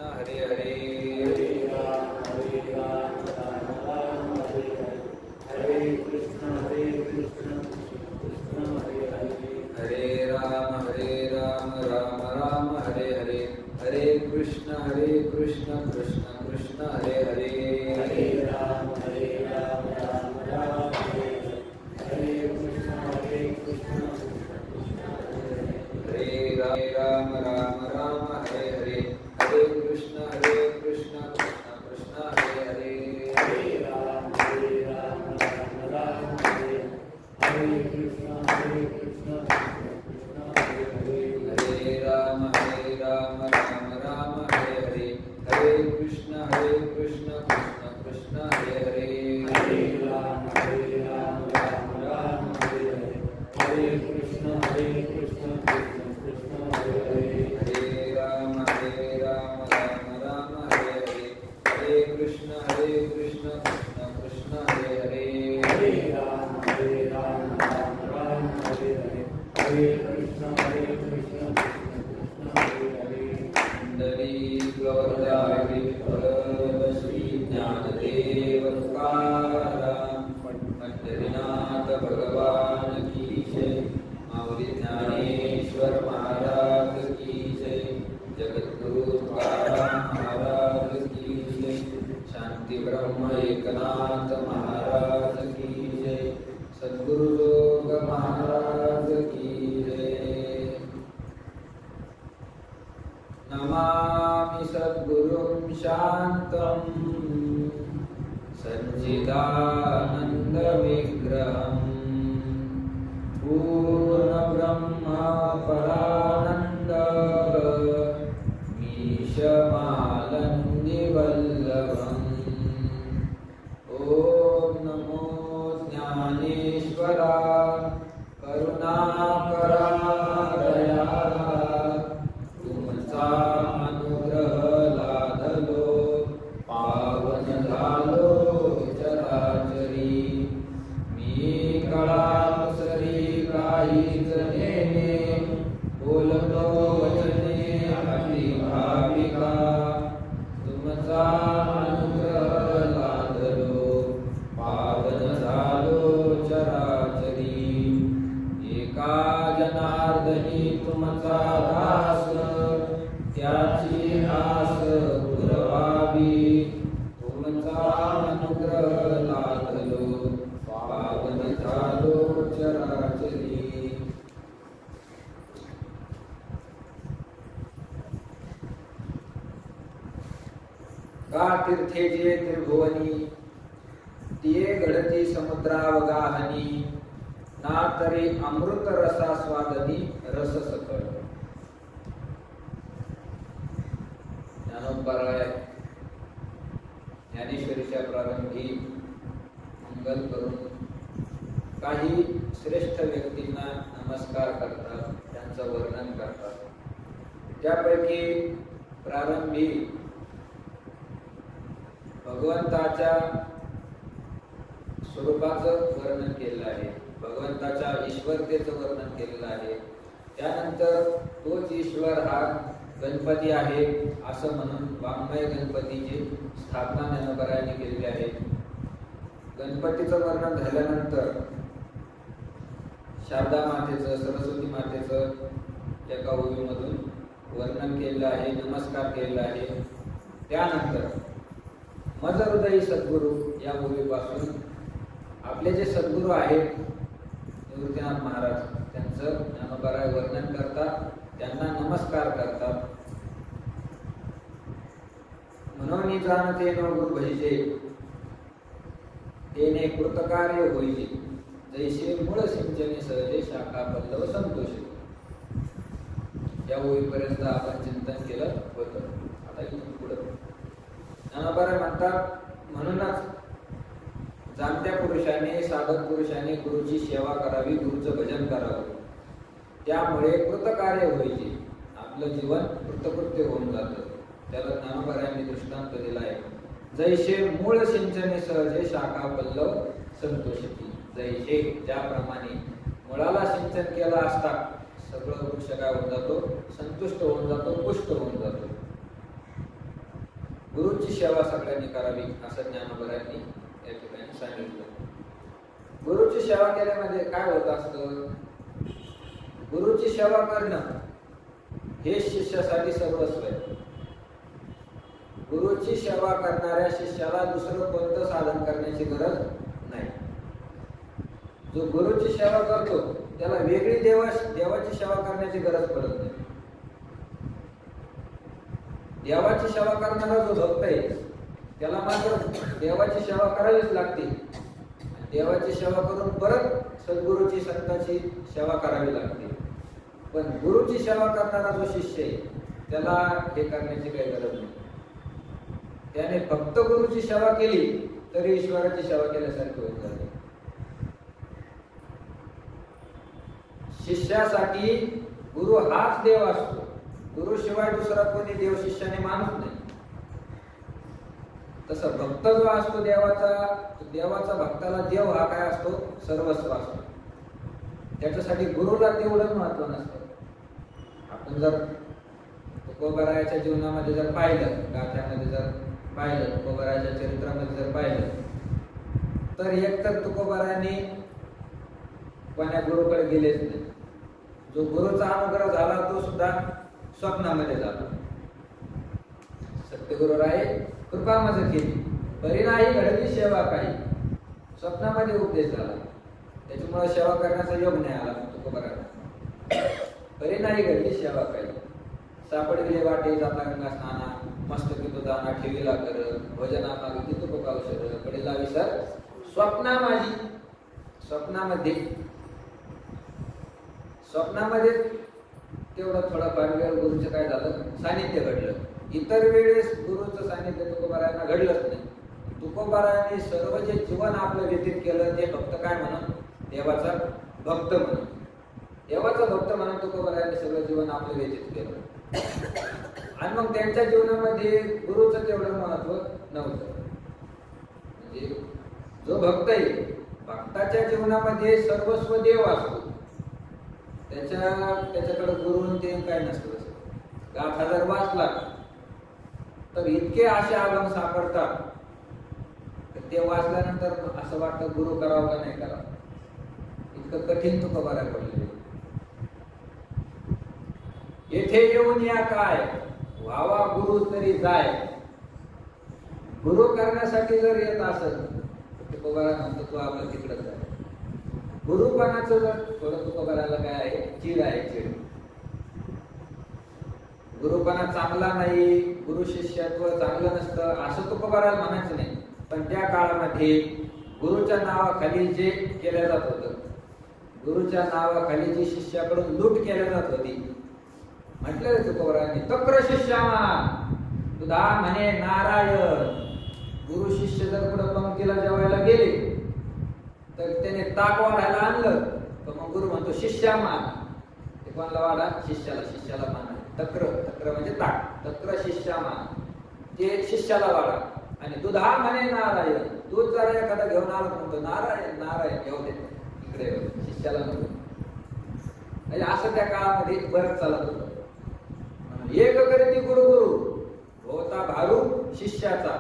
हरे हरे हरे राम राम राम हरे हरे हरे कृष्ण कृष्ण कृष्ण हरे हरे हरे राम राम राम हरे हरे हरे कृष्ण कृष्ण कृष्ण हरे हरे हरे राम राम राम हरे हरे हरे कृष्ण कृष्ण कृष्ण हरे हरे हरे राम राम हरे हरे हरे कृष्ण कृष्ण कृष्ण हरे हरे हरे राम राम हरे हरे कृष्ण कृष्ण कृष्ण हरे हरे हरे राम राम हरे हरे हरे कृष्ण कृष्ण कृष्ण हरे हरे हरे राम राम हरे हरे हरे कृष्ण कृष्ण कृष्ण हरे हरे हरे राम राम हरे हरे हरे कृष्ण कृष्ण कृष्ण हरे हरे हरे राम राम हरे हरे हरे कृष्ण कृष्ण कृष्ण हरे हरे कुंडली गौरदारी श्री ज्ञानदेव तुकाराम पंढरीनाथ भगवान की जय माऊली ज्ञानेश्वर महाराज की जय जगद्गुरु तुकाराम महाराज की जय शांती ब्रह्म एकनाथ महाराज की जय सद्गुरु योग महाराज की जय नमामि सद्गुरुं शान्तं सच्चिदानन्दविग्रहं पूर्णब्रह्मपरानन्द मीशमानन्दिवल्लभम् ॐ नमो ज्ञानेश्वरा करुणाकरा दयाळा तुमचा अनुग्रह लादलो पावन झालो चराचरी मी कळासरी काहीच नेने बोलतो वचने अति भाविका तुमचा अनुग्रह लादलो पावन झालो चराचरी एका जनार्दनी तुमचा दास त्याची आस पुरवावी तुमचा अनुग्रह लादलो पावन झालो चराचरी का तीर्थे जे त्रिभुवनी तिये घडती समुद्रावगाहनी ना तरी अमृत रसास्वादनी रस सकळ ज्ञानोबराय ज्ञानेश्वरीच्या प्रारंभी मंगल करून काही श्रेष्ठ व्यक्तींना नमस्कार करतात त्यांचं वर्णन करतात त्यापैकी प्रारंभी भगवंताच्या स्वरूपाचं वर्णन केलेलं आहे भगवंताच्या ईश्वरतेचं वर्णन केलेलं आहे त्यानंतर तोच ईश्वर हा गणपती आहे असं म्हणून वाङ्मय गणपतीची स्थापना ज्ञानोबरायांनी केलेली आहे गणपतीचं वर्णन झाल्यानंतर शारदा मातेचं सरस्वती मातेचं एका ओवीमधून वर्णन केलेलं आहे नमस्कार केलेला आहे त्यानंतर मज हृदयी सद्गुरू या ओवीपासून आपले जे सद्गुरू आहेत निवृत्तीनाथ महाराज त्यांचं ज्ञानोबराय वर्णन करतात त्यांना नमस्कार करतात म्हणून जाणते न गुरु भजिजे तेने कृतकार्य होईजे जैसे मूळ सिंचने सहजे शाखा पल्लव संतोषे या ओळीपर्यंत आपण चिंतन केलं होतं आता इथून पुढे ज्ञानोबराय म्हणतात म्हणूनच जाणत्या पुरुषाने साधक पुरुषाने गुरुची सेवा करावी गुरुचं भजन करावं त्यामुळे कृतकार्य होईचे आपलं जीवन कृतकृत्य होऊन जातं त्याला ज्ञानोबरायांनी दृष्टांत दिला आहे जैसे मूळ सिंचने सहजे शाखा पल्लव संतोषती जैसे ज्याप्रमाणे मुळाला सिंचन केलं असता सगळं वृक्ष काय होऊन जातो संतुष्ट होऊन जातो पुष्ट होऊन जातो गुरुची सेवा सगळ्यांनी करावी असं ज्ञानोबरांनी या ठिकाणी सांगितलं. गुरुची सेवा केल्यामध्ये काय होत असतं? गुरुची सेवा करणं हे शिष्यासाठी सर्वस्व आहे. गुरुची सेवा करणाऱ्या शिष्याला दुसरं कोणतं साधन करण्याची गरज नाही. जो गुरुची सेवा करतो त्याला वेगळी देवाची सेवा करण्याची गरज पडत नाही. देवाची सेवा करणारा जो भक्त आहे त्याला मात्र देवाची सेवा करावीच लागते. देवाची सेवा करून परत सद्गुरूची संतांची सेवा करावी लागते. पण गुरुची सेवा करणारा जो शिष्य आहे त्याला हे करण्याची काही गरज नाही. त्याने फक्त गुरुची सेवा केली तरी ईश्वराची सेवा केल्यासारखी होत जाते. शिष्यासाठी गुरु हाच देव असतो. गुरु शिवाय दुसरा कोणी देव शिष्याने मानत नाही. तसं भक्त जो असतो देवाचा भक्ताला देव हा काय असतो? सर्वस्व असतो. त्याच्यासाठी गुरुला तेवढं महत्व नसतं. आपण जर तुकोबारायाच्या जीवनामध्ये जर पाहिलं, गाथ्यामध्ये जर पाहिलं, तुकोबारायाच्या चरित्रामध्ये जर पाहिलं, तर एकतर तुकोबारायांनी कोण्या गुरुकडे गेलेच नाही. जो गुरुचा अनुग्रह झाला तो सुद्धा स्वप्नामध्ये झाला. सत्यगुरु राय कृपा मज केली, बरी नाही घडली सेवा काही. स्वप्नामध्ये उपदेश झाला, त्याच्यामुळे सेवा करण्याचा योग नाही आला तुकोबारायांना. बरी नाही घडली सेवा काही. सापड गेले वाटे जाता गंगा स्नाना, मस्तकी तो दाना ठेवीला कर, भजना मागितली तुको पावशर, कडेला विसर स्वप्ना माझी. स्वप्नामध्ये तेवढं थोडंफार वेळ गुरुचं काय झालं? सानिध्य घडलं. इतर वेळेस गुरुचं सानिध्य तुकोबारायांना घडलंच नाही. तुकोबारायांनी सर्व जे जीवन आपलं व्यतीत केलं ते फक्त काय म्हणून? देवाचा भक्त म्हणून. देवाचा भक्त म्हणून तुकोबारायांनी सगळं जीवन आपलं व्यतीत केलं. आणि मग त्यांच्या जीवनामध्ये गुरुचं तेवढं महत्व नव्हतं. म्हणजे जो भक्त आहे भक्ताच्या जीवनामध्ये सर्वस्व देव असतो. त्याच्याकडे गुरु ते काय नसतं. गाथा जर वाचला तर इतके असे अभंग सापडतात ते वाचल्यानंतर असं वाटतं गुरु करावं का नाही करावं. इतकं कठीण तुकोबाराय पडले. येथे येऊन या काय व्हावा गुरु तरी जाय. गुरु करण्यासाठी जर येत असेल तर तुकोबाराय म्हणतो तू आपलं तिकडे जाय. गुरुपणाचं जर थोडं तुकोबारायला काय आहे? चीड आहे. चीड. गुरुपणा चांगला नाही, गुरु शिष्यत्व चांगलं नसतं असं तुकोबारायला म्हणायचं नाही. पण त्या काळामध्ये गुरुच्या नावाखाली जे केलं जात होतं, गुरुच्या नावाखाली जी शिष्याकडून लूट केली जात होती, म्हटलं तुकोबारायांनी तक्र शिष्यामा तुधा म्हणे नारायण. गुरु शिष्य जर पुढे पंक्तीला जेवायला गेले तर त्याने ताक वाढायला आणलं तर मग गुरु म्हणतो शिष्या मान. ते कोणाला वाढा? शिष्याला मान. तक्र म्हणजे ताक. तक्र शिष्या मान, ते शिष्याला वाढा. आणि दुधा म्हणे नारायण, दूध जरा एखादा घेऊन आला म्हणतो नारायण घेऊ दे इकडे, शिष्याला नको. म्हणजे असं त्या काळामध्ये बरंच चालत होतं. एक करीती गुरु होता भारू शिष्याचा,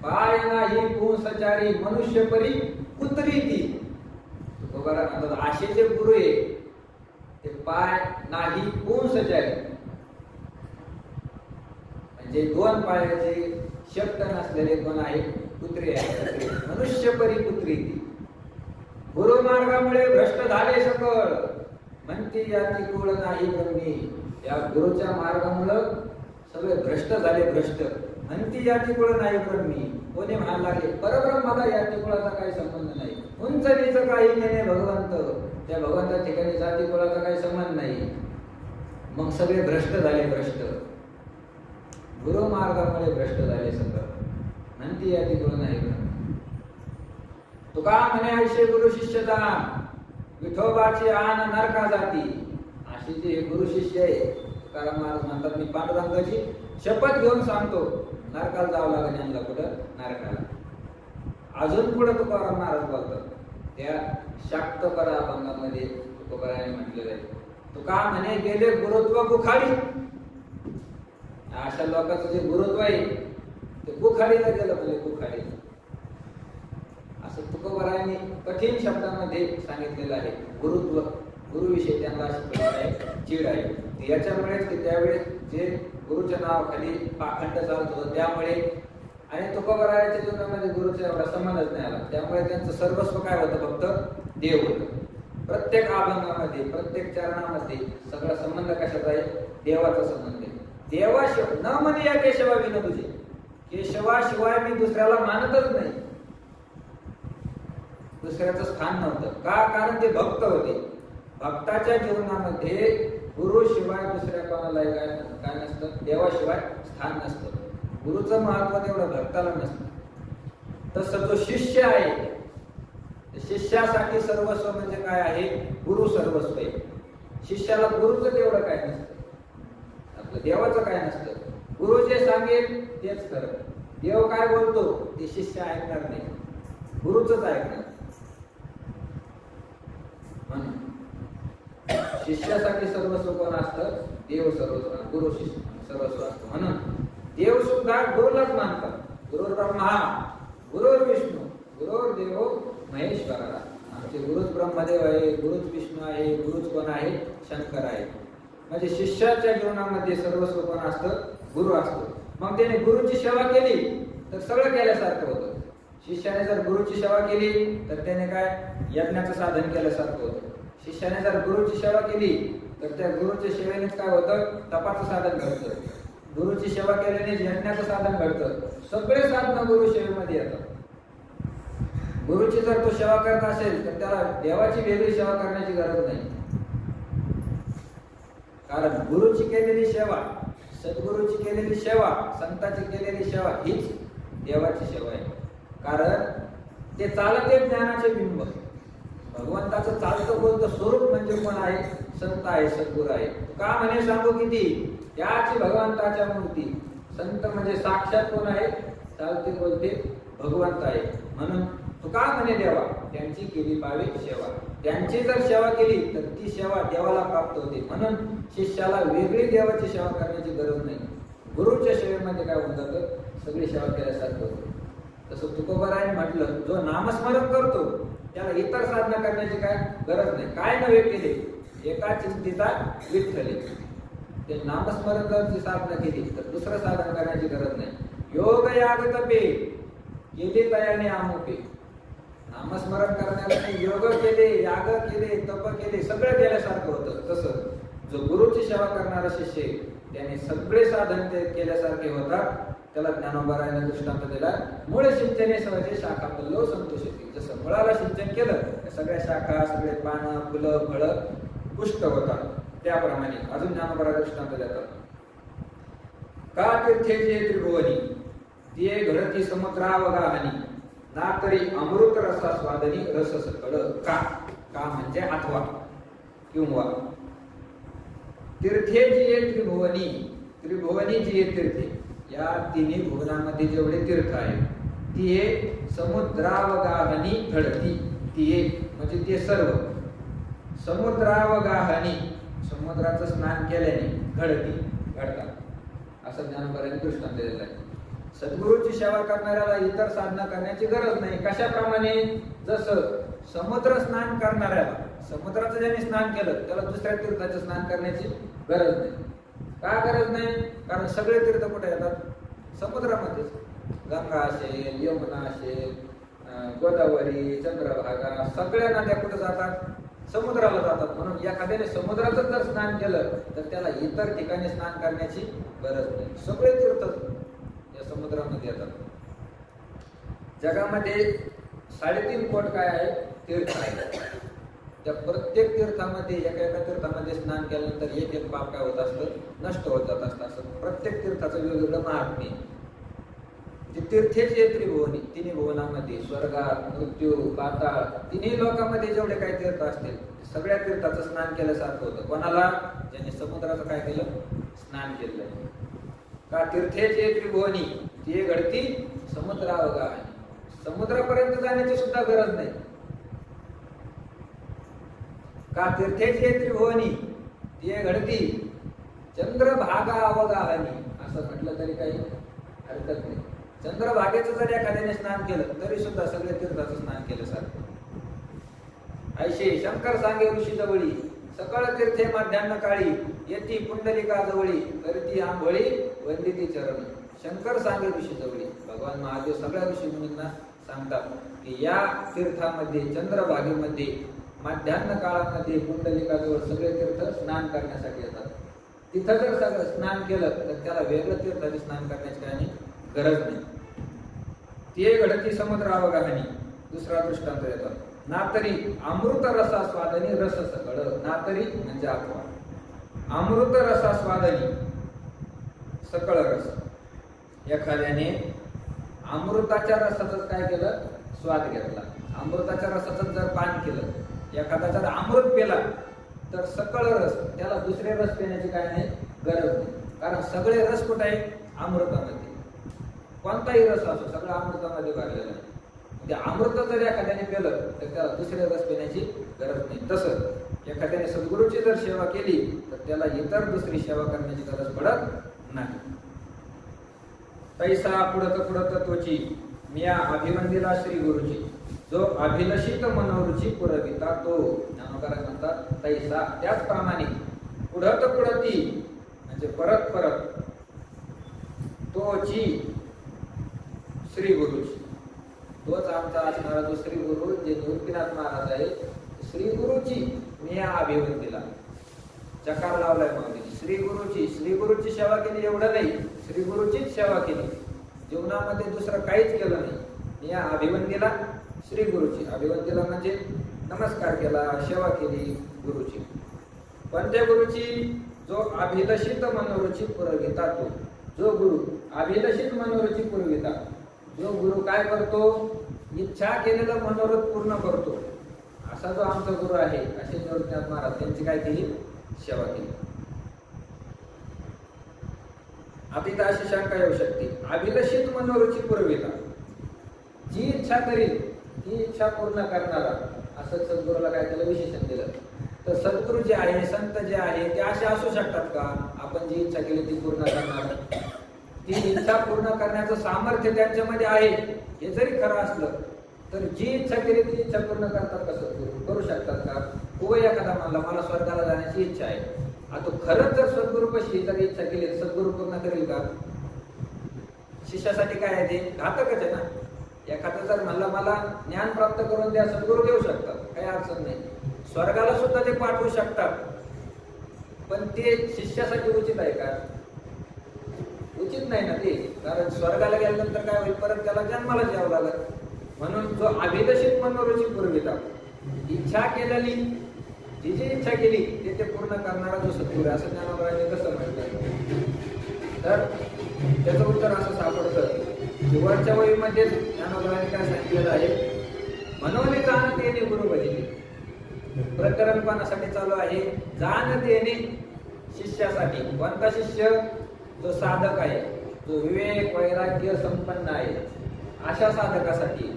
पाय नाही पुंसचारी मनुष्य परी कुत्री ती. तुकोबाराय म्हणतात असे जे गुरु आहे ते पाय नाही पुंसचारी, म्हणजे दोन पायाचे शक्त नसलेले कोण आहे? कुत्रे आहे. मनुष्य परी कुत्री ती. गुरु मार्गामुळे भ्रष्ट झाले सकळ, म्हणती याची कुळ नाही ब्रह्मी. या गुरुच्या मार्गामुळे सगळे भ्रष्ट झाले. भ्रष्ट म्हणती याची कुळ नाही ब्रह्मी. कोणी म्हणायला लागले परब्रह्माला याची कुळाचा काही संबंध नाही. उंच नीच काही नेणे भगवंत, त्या भगवंता ठिकाणी जाती कुळाचा काही संबंध नाही. मग सगळे भ्रष्ट झाले. भ्रष्ट गुरु मार्गामुळे भ्रष्ट झाले सगळं. म्हणती याची कुळ नाही ब्रह्मी. तुका म्हणे ऐशे गुरु शिष्यता, विठोबाची आन नरका जाती. अशी जे गुरु शिष्य आहे तुकाराम महाराज म्हणतात मी पांडुरंगाची शपथ घेऊन सांगतो नरकाला जावं लागेल यांना. कुठं? नरकाला. अजून पुढे तुकाराम महाराज बोलतात त्या शाक्तपरा अभंगामध्ये तुकोबारायांनी म्हटलेलं आहे, तुका म्हणे गेले गुरुत्व कुखाडी. अशा लोकांचं जे गुरुत्व आहे ते कुखाडीला गेलं म्हणजे कुखाडी. असं तुकोबारायांनी कठीण शब्दामध्ये सांगितलेलं आहे. गुरुत्व, गुरुविषयी त्यांना अशी आहे, चीड आहे. याच्यामुळेच ते त्यावेळेस जे गुरुच्या नावाखाली पाखंड चालत होतं त्यामुळे, आणि तुकोबारायांच्या जीवनामध्ये गुरुचा एवढा संबंधच नाही आला. त्यामुळे त्यांचं सर्वस्व काय होतं, फक्त देव होतं. प्रत्येक अभंगामध्ये, प्रत्येक चरणामध्ये सगळा संबंध कशाचा आहे, देवाचा संबंध आहे. देवाशिवाय न म्हणे या केशवा विन तुझे, केशवाशिवाय मी दुसऱ्याला मानतच नाही. दुसऱ्याचं स्थान नव्हतं. का? कारण ते भक्त होते. भक्ताच्या जीवनामध्ये गुरुशिवाय दुसऱ्या कोणालाही काय नसतं, देवाशिवाय स्थान नसतं. गुरुचं महत्व तेवढं भक्ताला नसतं. तसं जो शिष्य आहे, शिष्यासाठी सर्वस्व म्हणजे काय आहे, गुरु सर्वस्व आहे. शिष्याला गुरुचं तेवढं काय नसतं, आपलं देवाचं काय नसतं. गुरु जे सांगेल तेच खरं. देव काय बोलतो ते शिष्य ऐकणार नाही, गुरुचंच ऐकणार. म्हणून शिष्यासाठी सर्वस्व कोण असतं, देव सर्वस्व, गुरु शिष्य सर्वस्व असतं. म्हणून देव सुद्धा गुरुलाच मानतात. गुरुर ब्रह्मा, गुरुर विष्णू, गुरुर देव महेश्वरा. आमचे गुरुच ब्रह्मदेव आहे, गुरुच विष्णू आहे, गुरुच कोण आहे, शंकर आहे. म्हणजे शिष्याच्या जीवनामध्ये सर्वस्व कोण असतं, गुरु असतो. मग त्याने गुरुची सेवा केली तर सगळं केल्यासारखं होतं. शिष्याने जर गुरुची सेवा केली तर त्याने काय, यज्ञाचं साधन केल्यासारखं होतं. शिष्याने जर गुरुची सेवा केली तर त्या गुरुच्या सेवेने काय होतं, तपाचं साधन घडतं. गुरुची सेवा केल्याने यज्ञाचं साधन घडतं. सगळे साधनं गुरु सेवेमध्ये येतात. गुरुची जर तो सेवा करत असेल तर त्याला देवाची वेगळी सेवा करण्याची गरज नाही. कारण गुरुची केलेली सेवा, सद्गुरूची केलेली सेवा, संतांची केलेली सेवा हीच देवाची सेवा आहे. कारण ते चालते ज्ञानाचे बिंब. भगवंताचं चालतं बोलतं स्वरूप म्हणजे कोण आहे, संत आहे, सद्गुरू आहे. का म्हणे सांगू किती, त्याची भगवंताच्या मूर्ती. संत म्हणजे साक्षात कोण आहे, चालते बोलते भगवंत आहे. म्हणून तू का म्हणे देवा, त्यांची केली पावे सेवा. त्यांची जर सेवा केली तर ती सेवा देवाला प्राप्त होते. म्हणून शिष्याला वेगळी देवाची सेवा करण्याची गरज नाही. गुरुच्या सेवेमध्ये काय होऊन जातं, सगळी सेवा केल्यासारखं होतं. तसं तुकोबारायांनी म्हटलं, जो नामस्मरण करतो त्याला इतर साधना करण्याची काय गरज नाही. काय नव्हे केले, एका चिंतेचा विठ्ठले. ते नामस्मरण जर साधना केली तर दुसरं साधन करण्याची गरज नाही. योग याग तपे केले तयाने आमोपे. नामस्मरण करण्याला योग केले, याग केले, तप केले, सगळं केल्यासारखं होतं. तसं जो गुरुची सेवा करणारा शिष्य त्याने सगळे साधन ते केल्यासारखे होतात. त्याला ज्ञानोबारायाने दृष्टांत दिला, मूळ सिंचने सहजे शाखा पल्लव संतोषी. जसं मुळाला सिंचन केलं तर सगळ्या शाखा, सगळे पानं, फुलं, फळं पुष्ट होतात. त्याप्रमाणे अजून ज्ञानोबारा दृष्टांत देतात. का तीर्थेचे त्रिभुवनी ते घडती समुद्रावगाहनी ना तरी अमृत रसा स्वादनी रस सकळ. का, का म्हणजे अथवा किंवा. तीर्थे जी त्रिभुवनी, त्रिभुवनी जी तीर्थे, या तिन्ही भुवनामध्ये जेवढे तीर्थ आहेत ती समुद्रावगाहनी घडती. ती म्हणजे ते सर्व समुद्रावगाहनी, समुद्राचं स्नान केल्याने घडती, घडतात. असं ज्ञानोबारांनी दृष्टांत दिलेला आहे. सद्गुरूची सेवा करणाऱ्याला इतर साधना करण्याची गरज नाही. कशाप्रमाणे, जसं समुद्र स्नान करणाऱ्याला, समुद्राचं ज्याने स्नान केलं त्याला दुसऱ्या तीर्थाचं स्नान करण्याची गरज नाही. का गरज नाही? कारण सगळे तीर्थ कुठे येतात, समुद्रामध्येच. गंगा असेल, यमुना असेल, गोदावरी, चंद्रभागा, सगळ्या नद्या कुठे जातात, समुद्राला जातात. म्हणून एखाद्याने समुद्राचं जर स्नान केलं तर त्याला इतर ठिकाणी स्नान करण्याची गरज नाही. सगळे तीर्थ या समुद्रामध्ये येतात. जगामध्ये 3.5 कोट काय आहे, तीर्थ आहे. त्या प्रत्येक तीर्थामध्ये, एका तीर्थामध्ये स्नान केल्यानंतर एक एक पाप काय होत असतं, नष्ट होत जात असतं. असं प्रत्येक तीर्थाचं वेगवेगळं महात्म्य. जे तीर्थेचे त्रिभुवनी, तिन्ही भुवनामध्ये स्वर्गात, मृत्यू, पाताळ, तिन्ही लोकांमध्ये जेवढे काही तीर्थ असतील सगळ्या तीर्थाचं स्नान केल्यासारखं होतं. कोणाला, ज्याने समुद्राचं काय केलं, स्नान केलं. का तीर्थेचे त्रिभुवनी ते घडती समुद्रावगाहनी. समुद्रापर्यंत जाण्याची सुद्धा गरज नाही. का तीर्थेचे त्रिभुवनी ते घडती चंद्रभागा अवगाहनी. असं म्हटलं तरी काही हरकत नाही. चंद्रभागेचं जर एखाद्याने स्नान केलं तरी सुद्धा सगळे तीर्थाचं स्नान केलं सारखं. ऐशे शंकर सांगे ऋषी जवळी सकळ तीर्थे माध्यान्ह काळी येती पुंडलिका जवळी करती आंघोळी वंदिती चरण. शंकर सांगे ऋषी जवळी, भगवान महादेव सगळ्या ऋषी मुनींना सांगतात की या तीर्थामध्ये चंद्रभागेमध्ये माध्यान्ह काळामध्ये पुंडलिकाजवळ सगळे तीर्थ स्नान करण्यासाठी येतात. तिथं जर सगळं स्नान केलं तर त्याला वेगळं तीर्थाचे स्नान करण्याची काही गरज नाही. ते घडती समुद्र अवगाहनी. दुसरा दृष्टांत येतो. नातरी अमृत रसा स्वादनी रस सकळ. नातरी म्हणजे अथवा अमृत रसा स्वादनी सकळ रस. एखाद्याने अमृताच्या रसाचं काय केलं, स्वाद घेतला. अमृताच्या रसाचं जर पान केलं, एखादा जर अमृत पेला तर सकळ रस, त्याला दुसरे रस पिण्याची काय नाही गरज नाही. कारण सगळे रस कुठे आहे, अमृतामध्ये. कोणताही रस असो सगळं अमृतामध्ये भरलेला आहे. म्हणजे अमृत जर एखाद्याने पेलं तर त्याला दुसरे रस पिण्याची गरज नाही. तसं एखाद्याने सद्गुरूची जर सेवा केली तर त्याला इतर दुसरी सेवा करण्याची गरज पडत नाही. तैसा पुढत तोची मिया अभिवंदिला श्री गुरुची जो अभिलषित मनोरुची पुरविता तो. ज्ञानोबराय म्हणतात तैसा त्याचप्रमाणे पुढती म्हणजे परत परत तोची श्री गुरुची. तोच आमचा असणारा जो श्री गुरु जे निवृत्तीनाथ महाराज आहे, श्री गुरुची मिया अभिवंदिला चकार लावलाय माऊली. श्री गुरुची सेवा केली एवढं नाही, श्री गुरुचीच सेवा केली. जीवनामध्ये दुसरं काहीच केलं नाही. या अभिवंदीला श्री गुरुची. अभिवंदीला म्हणजे नमस्कार केला, सेवा केली गुरुची. पण त्या गुरुची जो अभिलषित मनोरुची पुरविता तो. जो गुरु अभिलषित मनोरुची पुरविता, जो गुरु काय करतो, इच्छा केलेलं मनोरथ पूर्ण करतो, असा जो आमचा गुरु आहे, असे निवृत्तीनाथ महाराज त्यांची काय केली, सेवा केली. आता इथं अशी शंका येऊ शकते, अभिलषित मनोरुची पुरविता, जी इच्छा करील ती इच्छा पूर्ण करणारा, असं सद्गुरूला काय केलं, विशेषण दिलं. तर सद्गुरू जे आहे, संत जे आहे, ते असे असू शकतात का, आपण जी इच्छा केली ती पूर्ण करणार, ती इच्छा पूर्ण करण्याचं सामर्थ्य त्यांच्यामध्ये आहे, हे जरी खरं असलं तर जी इच्छा केली ती इच्छा पूर्ण करतात का सद्गुरू, करू शकतात का? हो, एखादा म्हणला मला स्वर्गाला जाण्याची इच्छा आहे, आता खरंच जर सद्गुरूपाशी जर इच्छा केली तर सद्गुरू पूर्ण करेल का? शिष्यासाठी काय आहे, ते घातकच आहे ना. एखादा जर म्हणला मला ज्ञान प्राप्त करून द्या, सद्गुरू देऊ शकतात, काही अडचण नाही. स्वर्गाला सुद्धा ते पाठवू शकतात, पण ते शिष्यासाठी उचित आहे का? उचित नाही ना ते. कारण स्वर्गाला गेल्यानंतर काय होईल, परत त्याला जन्माला यावं लागत. म्हणून जो अभिलषित मनोरुची पुरविता, इच्छा केलेली, जी जी इच्छा केली ते पूर्ण करणारा जो सद्गुरू, असं ज्ञानोबरायांनी कसं म्हटलं? तर त्याचं उत्तर असं सापडतं की वरच्या वहीमध्ये ज्ञानोबरायांनी काय सांगितलेलं आहे, मनोनी जाण तेने गुरु भजिले. प्रकरण कोणासाठी चालू आहे, जाण तेने शिष्यासाठी. कोणता शिष्य? जो साधक आहे, जो विवेक वैराग्य संपन्न आहे, अशा साधकासाठी.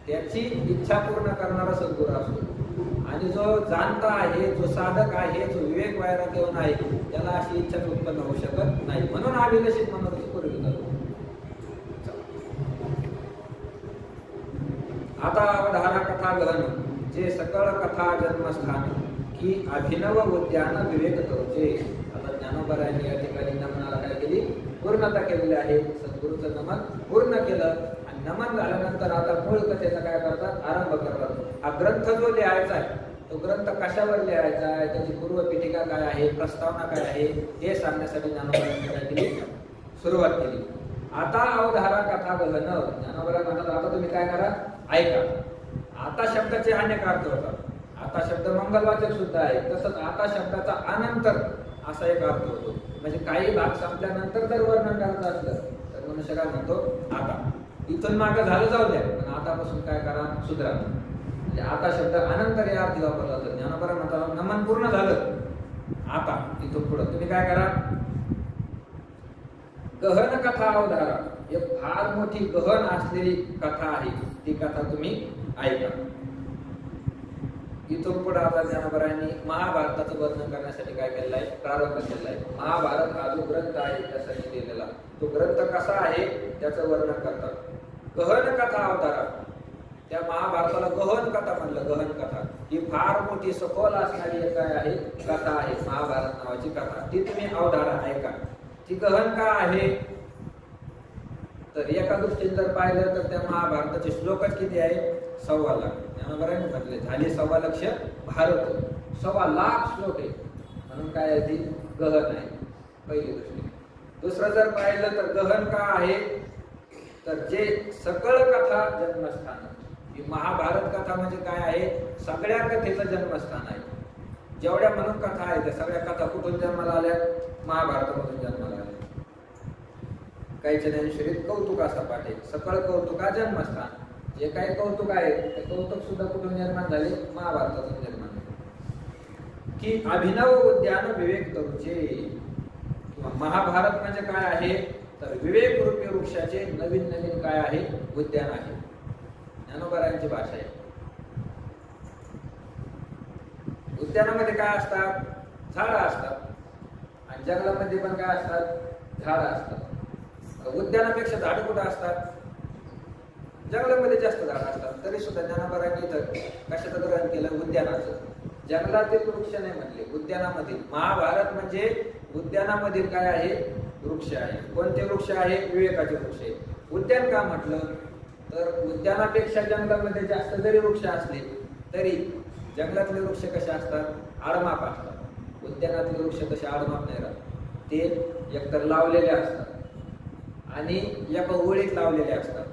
त्याची इच्छा पूर्ण करणारा सद्गुरू असतो. आणि जो जाणता आहे, जो साधक आहे, जो विवेक वैराग्यवान आहे, त्याला अशी इच्छा उत्पन्न होऊ शकत नाही. म्हणून अभिलषित मनोरुची पुरविता. आता अवधारा कथा गहन जे सकळ कथा जन्मस्थान की अभिनव उद्यान विवेक करूचे. आता ज्ञानोबरायांनी या ठिकाणी नमनाला काय केली, पूर्णता केलेली आहे. सद्गुरूचं नमन पूर्ण केलं आणि नमन झाल्यानंतर आता मूळ कथेचा काय करतात, आरंभ करतात. हा ग्रंथ जो लिहायचा आहे, तो ग्रंथ कशावर लिहायचा आहे, त्याची पूर्वपीठिका काय आहे, प्रस्तावना काय आहे, हे सांगण्यासाठी ज्ञानोबरायांनी काय केली, सुरुवात केली. आता अवधारा कथा गहन. ज्ञानोबराय म्हणतात आता तुम्ही काय करा, ऐका. आता शब्दाचे अनेक अर्थ होतात. आता शब्द मंगलवाचक सुद्धा आहे. तसंच आता शब्दाचा अनंतर असा एक अर्थ होतो. म्हणजे काही भाग संपल्यानंतर जर वर्णन करायचं असलं तर मनुष्य काय म्हणतो, आता. इथून मागं झालं जाऊ द्या, पण आतापासून काय करा, सुधरा. म्हणजे आता शब्द अनंतर या अर्थी वापरला जातो. ज्ञानोबराय म्हणतात नमन पूर्ण झालं, आता इथून पुढे तुम्ही काय करा, गहन कथा अवधारा. एक फार मोठी गहन असलेली कथा आहे, ती कथा तुम्ही ऐका. इथून पुढे आता ज्ञानोबरांनी महाभारताचं वर्णन करण्यासाठी काय केलेलं आहे, प्रारंभ केलेला आहे. महाभारत हा जो ग्रंथ आहे त्यासाठी दिलेला, तो ग्रंथ कसा आहे त्याचं वर्णन करतात. गहन कथा अवतारा, त्या महाभारताला गहन कथा म्हणलं. गहन कथा ही फार मोठी सखोल असणारी एक काय आहे, कथा आहे. महाभारत नावाची कथा, ती तुम्ही अवधारा ऐका. ती गहन का आहे तर एका दृष्टीने जर पाहिलं तर त्या महाभारताचे श्लोकच किती आहे, 1.25 लाख. ज्ञानोबरांनी म्हटले झाले 1.25 लक्ष भारत, 1.25 लाख श्लोक आहे. म्हणून काय आहे ती गहन आहे, पहिली दृष्टी. दुसरं जर पाहिलं तर गहन का आहे तर जे सकळ कथा जन्मस्थान, ही महाभारत कथा म्हणजे काय आहे, सगळ्या कथेचं जन्मस्थान आहे. जेवढ्या म्हणून कथा आहे त्या सगळ्या कथा कुठून जन्माला आल्या, महाभारतामधून जन्माला आल्या. काहीच्या ज्ञानेश्वरीत कौतुक असा पाठ आहे, सकळ कौतुका जन्मस्थान. जे काही कौतुक आहे ते कौतुक सुद्धा कुठून निर्माण झाले, महाभारतातून निर्माण झाले. की अभिनव उद्यान विवेक करूचे, किंवा महाभारत म्हणजे काय आहे तर विवेक रूपी वृक्षाचे नवीन नवीन काय आहे, उद्यान आहे. ज्ञानोबरांची भाषा आहे. उद्यानामध्ये काय असतात, झाडं असतात. आणि जंगलामध्ये पण काय असतात, झाडं असतात. उद्यानापेक्षा झाडं कुठं असतात, जंगलामध्ये जास्त झाडं असतात. तरी सुद्धा ज्ञानोबरांनी इथं कशाचं ग्रहण केलं, उद्यानाचं. जंगलातील वृक्ष नाही म्हणले, उद्यानामधील. महाभारत म्हणजे उद्यानामधील काय आहे, वृक्ष आहे. कोणते वृक्ष आहे, विवेकाचे वृक्ष आहे. उद्यान का म्हटलं तर उद्यानापेक्षा जंगलामध्ये जास्त जरी वृक्ष असले तरी जंगलातले वृक्ष कसे असतात, आडमाप असतात. उद्यानातले वृक्ष कसे आडमाप नाही राहत, ते एकतर लावलेले असतात आणि एका ओळीत लावलेले असतात.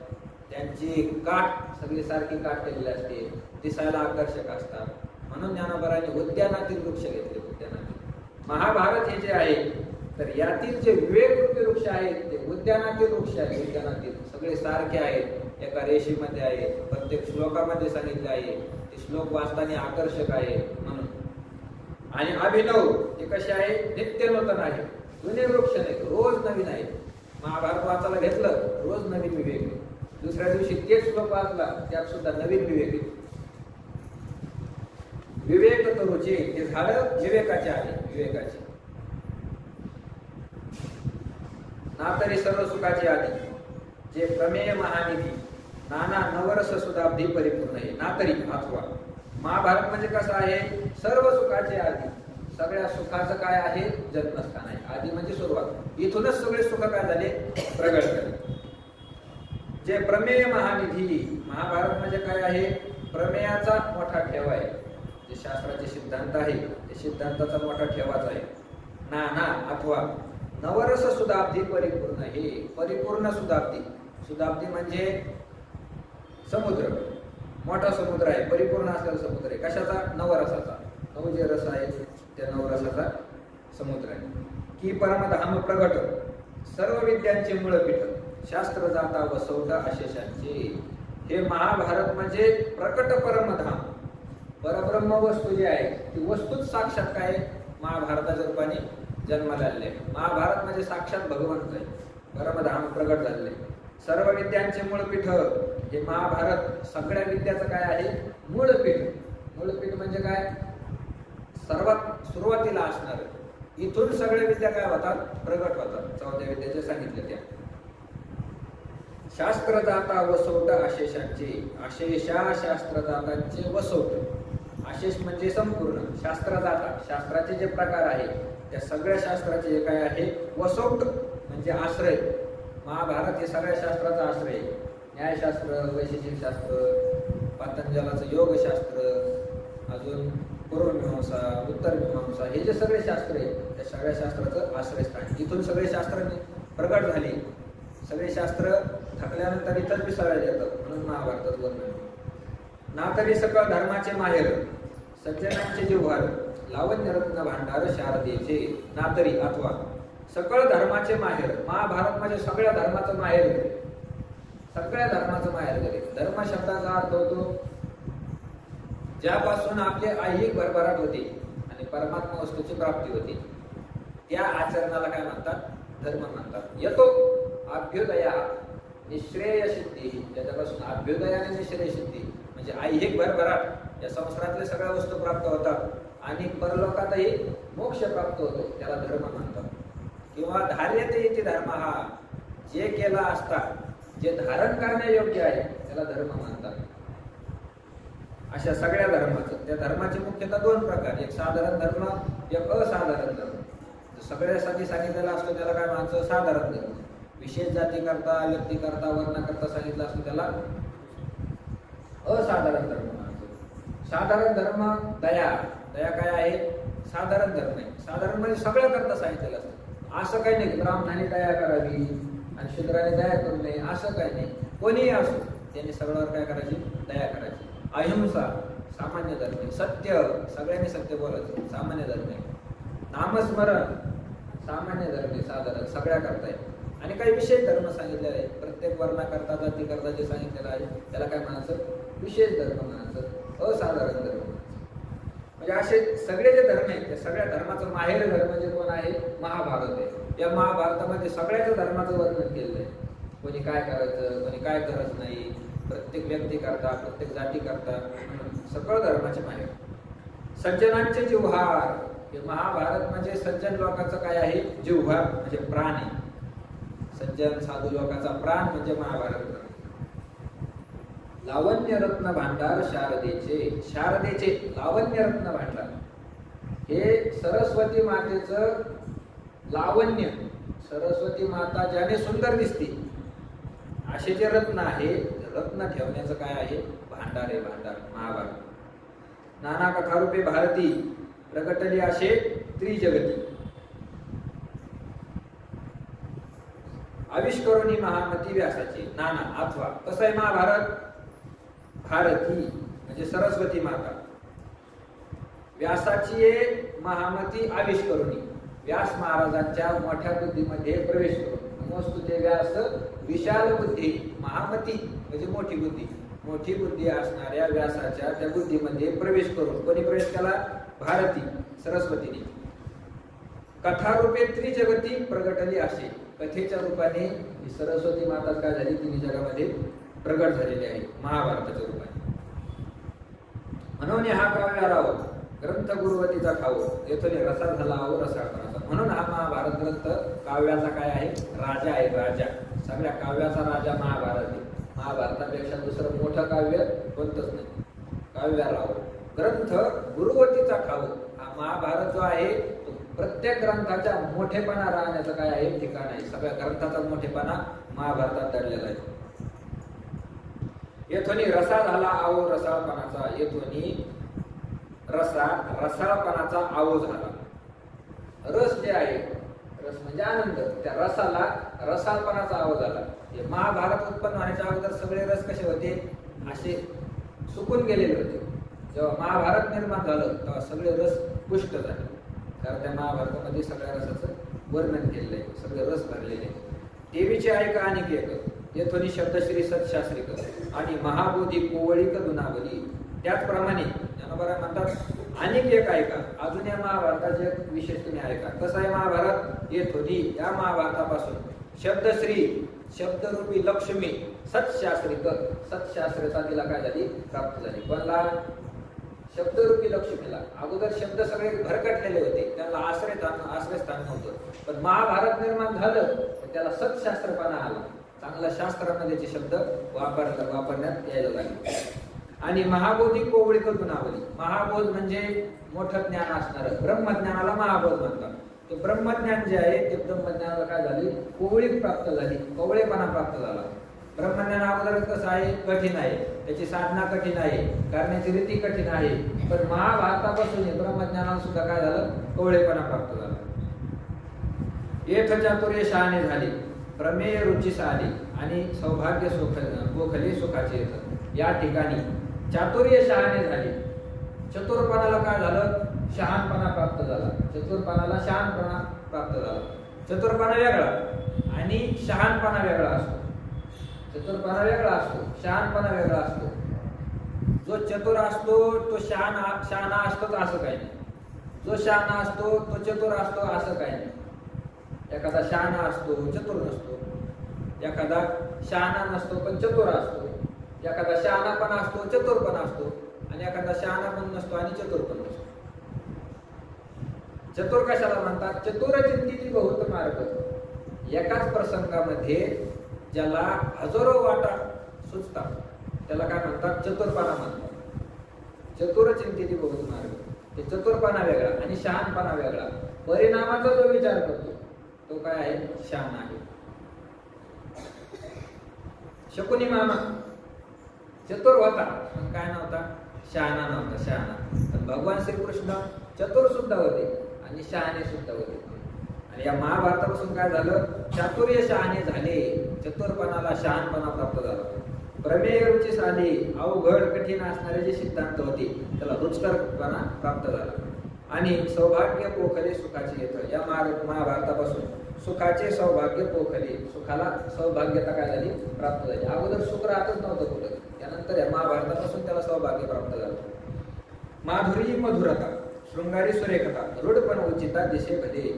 त्यांची काठ सगळी सारखी काठ केलेली असते, दिसायला आकर्षक असतात. म्हणून ज्ञानोबरांनी उद्यानातील वृक्ष घेतले. उद्यानातील महाभारत हे जे आहे तर यातील जे विवेकरूपी वृक्ष आहेत ते उद्यानातील वृक्ष आहेत. उद्यानातील सगळे सारखे आहेत, एका रेषेमध्ये आहेत, प्रत्येक श्लोकामध्ये सांगितले आहे. ते श्लोक वाचताना आकर्षक आहे म्हणून. आणि अभिनव हे कसे आहे, नित्य नूतन आहे. जुने वृक्ष नाही, रोज नवीन आहे. महाभारत वाचायला घेतलं, रोज नवीन विवेक आहे. दुसऱ्या दिवशी तेच श्लोक वाचला, त्यात सुद्धा नवीन विवेक आहे. विवेक तरुचे, हे झाड विवेकाचे आहे, विवेकाचे. नातरी सर्व सुखाचे आधी, जे प्रमेय महानिधी, नाना नवरस सुधाब्दी परिपूर्ण आहे. नातरी अथवा महाभारत म्हणजे कसं आहे, सर्व सुखाचे आधी, सगळ्या सुखाचं काय आहे, जन्मस्थान आहे. आधी म्हणजे सुरुवात, इथूनच सगळे सुख काय झाले, प्रगट झाले. जे प्रमेय महानिधी, महाभारत म्हणजे काय आहे, प्रमेयाचा मोठा ठेवा आहे. जे शास्त्राचे सिद्धांत आहे ते सिद्धांताचा मोठा ठेवाच आहे. नाना अथवा नवरस सुधाब्दी परिपूर्ण, हे परिपूर्ण सुधाब्दी. सुधाब्दी म्हणजे समुद्र, मोठा समुद्र आहे, परिपूर्ण असलेला समुद्र आहे. कशाचा, नवरसाचा. 9 जे रस आहेत त्या नवरसाचा समुद्र आहे. की परमधाम प्रगट, सर्व विद्यांचे मूळपीठ, शास्त्र जाता वसवटा अशेषांचे. हे महाभारत म्हणजे प्रकट परमधाम, परब्रह्म वस्तू जी आहे ती वस्तूच साक्षात काय महाभारताच्या रूपाने जन्माला आलेले आहे. महाभारत म्हणजे साक्षात भगवंत आहे, परमधाम प्रगट झालेले. सर्व विद्यांचे मूळपीठ, हे महाभारत सगळ्या विद्याचं काय आहे, मूळपीठ. मूळपीठ म्हणजे काय, सर्वात सुरुवातीला असणार. इथून सगळ्या विद्या काय होतात, प्रगट होतात. 14 विद्याचे सांगितले त्या. शास्त्रदाता वसवट अशेषांचे, अशेषा शास्त्रदातांचे वसवट. अशेष म्हणजे संपूर्ण, शास्त्रदाता शास्त्राचे जे प्रकार आहे त्या सगळ्या शास्त्राचे काय आहे, वसवट म्हणजे आश्रय. महाभारत हे सगळ्या शास्त्राचा आश्रय. न्यायशास्त्र, वैशेषिक शास्त्र, पतंजलाचं योगशास्त्र, अजून पूर्वमीमांसा, उत्तरमीमांसा, हे जे सगळे शास्त्र आहे त्या सगळ्या शास्त्राचं आश्रयस्थान. इथून सगळे शास्त्र प्रगट झाले. सगळे शास्त्र थकल्यानंतर इथंच विसरायला येतात, म्हणून महाभारतात वर्णन. ना तरी सकळ धर्माचे माहेर, सज्जनांचे जिव्हार, लावण्य रत्न भांडार शारदेचे. ना तरी अथवा सकळ धर्माचे माहेर, महाभारत म्हणजे सगळ्या धर्माचं माहेर झाले. सगळ्या धर्माचं माहेर झाले. धर्म शब्दाचा अर्थ होतो ज्यापासून आपले ऐहिक भरभराट होते आणि परमात्मा वस्तूची प्राप्ती होते, त्या आचरणाला काय म्हणतात, धर्म म्हणतात. येतो अभ्युदया निश्रेय सिद्धी, त्याच्यापासून अभ्युदय आणि निश्रेय सिद्धी म्हणजे ऐहिक भरभराट या संसारातल्या सगळ्या वस्तू प्राप्त होतात आणि परलोकातही मोक्ष प्राप्त होतो, त्याला धर्म म्हणतात. किंवा धार्यते इति धर्म, हा जे केला असता जे धारण करण्यायोग्य आहे त्याला धर्म म्हणतात. अशा सगळ्या धर्माचं, त्या धर्माचे मुख्यतः दोन प्रकार, एक साधारण धर्म, एक असाधारण धर्म. सगळ्यासाठी सांगितलेला असतो त्याला काय म्हणायचं? साधारण धर्म. विशेष जाती करता, व्यक्ती करता, वर्ण करता सांगितलं असतो त्याला असाधारण धर्म म्हणायचं. साधारण धर्म दया. दया काय आहे? साधारण धर्म आहे. साधारण म्हणजे सगळं करता सांगितलेलं असतं. असं काही नाही ब्राह्मणाने दया करावी आणि शूद्राने दया करू नये, असं काही नाही. कोणीही असो त्यांनी सगळ्यावर काय करायची? दया करायची. अहिंसा सामान्य धर्म आहे. सत्य, सगळ्यांनी सत्य बोलायचं, सामान्य धर्म आहे. नामस्मरण सामान्य धर्म आहे, साधारण सगळ्या करता आहे. आणि काही विशेष धर्म सांगितलेले आहे, प्रत्येक वर्णाकरता जातीकरता जे सांगितलेलं आहे त्याला काय म्हणायचं? विशेष धर्म म्हणायचं, असाधारण धर्म म्हणायचं. म्हणजे असे सगळे जे धर्म आहेत त्या सगळ्या धर्माचं माहेर धर्म जे कोण आहे? महाभारत आहे. या महाभारतामध्ये सगळ्याच धर्माचं वर्णन केलेलं आहे. कोणी काय करायचं, कोणी काय करत नाही, प्रत्येक व्यक्ती करता, प्रत्येक जाती करता, सगळं धर्माचे माहेर. सज्जनांचे जिव्हार, हे महाभारत म्हणजे सज्जन लोकांचं काय आहे? जिव्हार म्हणजे प्राण आहे. सज्जन साधू लोकांचा प्राण म्हणजे महाभारत. लावण्य रत्न भांडार शारदेचे, शारदेचे लावण्य रत्न भांडार हे सरस्वती मातेचं लावण्य, सरस्वती माता ज्याने सुंदर दिसते असे जे रत्न आहे, रत्न ठेवण्याचं काय आहे? भांडार आहे, भांडार महाभारत. नाना कथारूपे भारती प्रगटली असे त्रिजगती, आविष्करोनी महामती व्यासाची. नाना अथवा कसं आहे महाभारत? भारती म्हणजे सरस्वती माता, व्यासाची आहे महामती आविष्करोनी, व्यास महाराजांच्या मोठ्या बुद्धीमध्ये प्रवेश करून. नमोस्तुते व्यास विशाल बुद्धी, महामती म्हणजे मोठी बुद्धी, मोठी बुद्धी असणाऱ्या व्यासाच्या त्या बुद्धीमध्ये प्रवेश करून. कोणी प्रवेश केला? भारती सरस्वतीने. कथारूपे त्रिजगती प्रगटली असे, कथेच्या रूपाने ही सरस्वती माता काय झाली? तिन्ही जगामध्ये प्रगट झालेली आहे महाभारताच्या रूपाने. म्हणून हा काव्याराव ग्रंथ गुरुवतीचा खाऊ, येथून रसा झाला आहो रसाळपणाचा. म्हणून हा महाभारत ग्रंथ काव्याचा काय आहे? राजा आहे, राजा. सगळ्या काव्याचा राजा महाभारत आहे. महाभारतापेक्षा दुसरं मोठं काव्य कोणतंच नाही. काव्याराव ग्रंथ गुरुवतीचा खाऊ, हा महाभारत जो आहे प्रत्येक ग्रंथाच्या मोठेपणा राहण्याचं काय आहे? ठिकाण आहे. सगळ्या ग्रंथाचा मोठेपणा महाभारतात दडलेला आहे. येथून रसा झाला आहो रसाळपणाचा, येथून रसाळपणाचा आहो झाला. रस जे आहे, रस म्हणजे आनंद, त्या रसाला रसाळपणाचा आहो झाला. हे महाभारत उत्पन्न होण्याच्या अगोदर सगळे रस कसे होते? असे सुकून गेलेले होते. जेव्हा महाभारत निर्माण झालं तेव्हा सगळे रस पुष्ट झाले, कारण त्या महाभारतामध्ये सगळ्या रसाचं वर्णन केलेलं आहे, सगळे रस भरलेले. देवीचे ऐका अनिकेत, येथून शब्दश्री सत्शास्त्रिक आणि महाबोधी कोवळीक दुनावली. त्याचप्रमाणे ज्ञानोबा म्हणतात अनेक एक ऐका. अजून या महाभारताचे विशेष तुम्ही ऐका. कसं आहे महाभारत? येथून या महाभारतापासून शब्दश्री शब्दरूपी लक्ष्मी सत्शास्त्रिक, सत्शास्त्रता तिला काय झाली? प्राप्त झाली. कोणला? शब्दरूपी लक्ष्मीला. अगोदर शब्द सगळे भरकटलेले होते, त्यांना आश्रयस्थान नव्हतं. पण महाभारत निर्माण झालं तर त्याला सत्शास्त्रपणा आला, चांगला शास्त्रामध्ये जे शब्द वापरण्यात यायला लागले. आणि महाबोधी कोवळीक गुणावली. महाबोध म्हणजे मोठं ज्ञान असणारं, ब्रह्मज्ञानाला महाबोध म्हणतात. ते ब्रह्मज्ञान जे आहे ते ब्रह्मज्ञानाला काय झाली? कोवळीक प्राप्त झाली, कोवळेपणा प्राप्त झाला. ब्रह्मज्ञान अगोदर कसं आहे? कठीण आहे, त्याची साधना कठीण आहे, करण्याची रीती कठीण आहे. पण महाभारतापासून ब्रह्मज्ञानाला सुद्धा काय झालं? कोवळेपणा प्राप्त झाला. येथ चातुर्य शहाणे झाले, प्रमेय रुचीस आली आणि सौभाग्य गोखले सुखाचे येत. या ठिकाणी चातुर्य शहाणे झाले, चतुरपणाला काय झालं? शहाणपणा प्राप्त झाला. चतुरपणाला शहाणपणा प्राप्त झाला. चतुरपणा वेगळा आणि शहाणपणा वेगळा असतो. चतुरपणा वेगळा असतो, शहाणपणा वेगळा असतो. जो चतुर असतो तो शहाणा असतो असं काही नाही. जो शहाणा असतो तो चतुर असतो असं काही नाही. एखादा शहाणा असतो चतुर नसतो, एखादा शहाणा नसतो पण चतुर असतो, एखादा शहाणापणा असतो चतुरपणा असतो, आणि एखादा शहाणा पण नसतो आणि चतुर पण नसतो. चतुर कशाला म्हणतात? चतुर चिंतिती बहुत मार्ग. एकाच प्रसंगामध्ये ज्याला हजारो वाटा सुचतात त्याला काय म्हणतात? चतुरपणा म्हणतात. चतुर चिंतिती बहुत मार्ग. हे चतुरपणा वेगळा आणि शहाणपणा वेगळा. परिणामाचा जो विचार करतो तो काय आहे? शहाणा आहे. शकुनी मामा चतुर होता पण काय नव्हता? शहाणा नव्हता. शहाणा. पण भगवान श्रीकृष्ण चतुर सुद्धा होते आणि शहाणे सुद्धा होते. आणि या महाभारतापासून काय झालं? चातुर्य शहाणे झाले, चतुरपणाला शहाणपणा प्राप्त झाला. प्रमेय रुचीस आले, अवघड कठीण असणारे जे सिद्धांत होते त्याला रुचकरपणा प्राप्त झाला. आणि सौभाग्य पोखले सुखाचे येतं. या महाभारतापासून सुखाचे सौभाग्य पोखले, सुखाला सौभाग्यता काय झाली? प्राप्त झाली. अगोदर सुख राहतच नव्हतं कुठं. त्यानंतर या महाभारतापासून त्याला सौभाग्य प्राप्त झालं. माधुरी मधुरता, शृंगारी सुरेखता, रूढपण उचिता दिशे भले.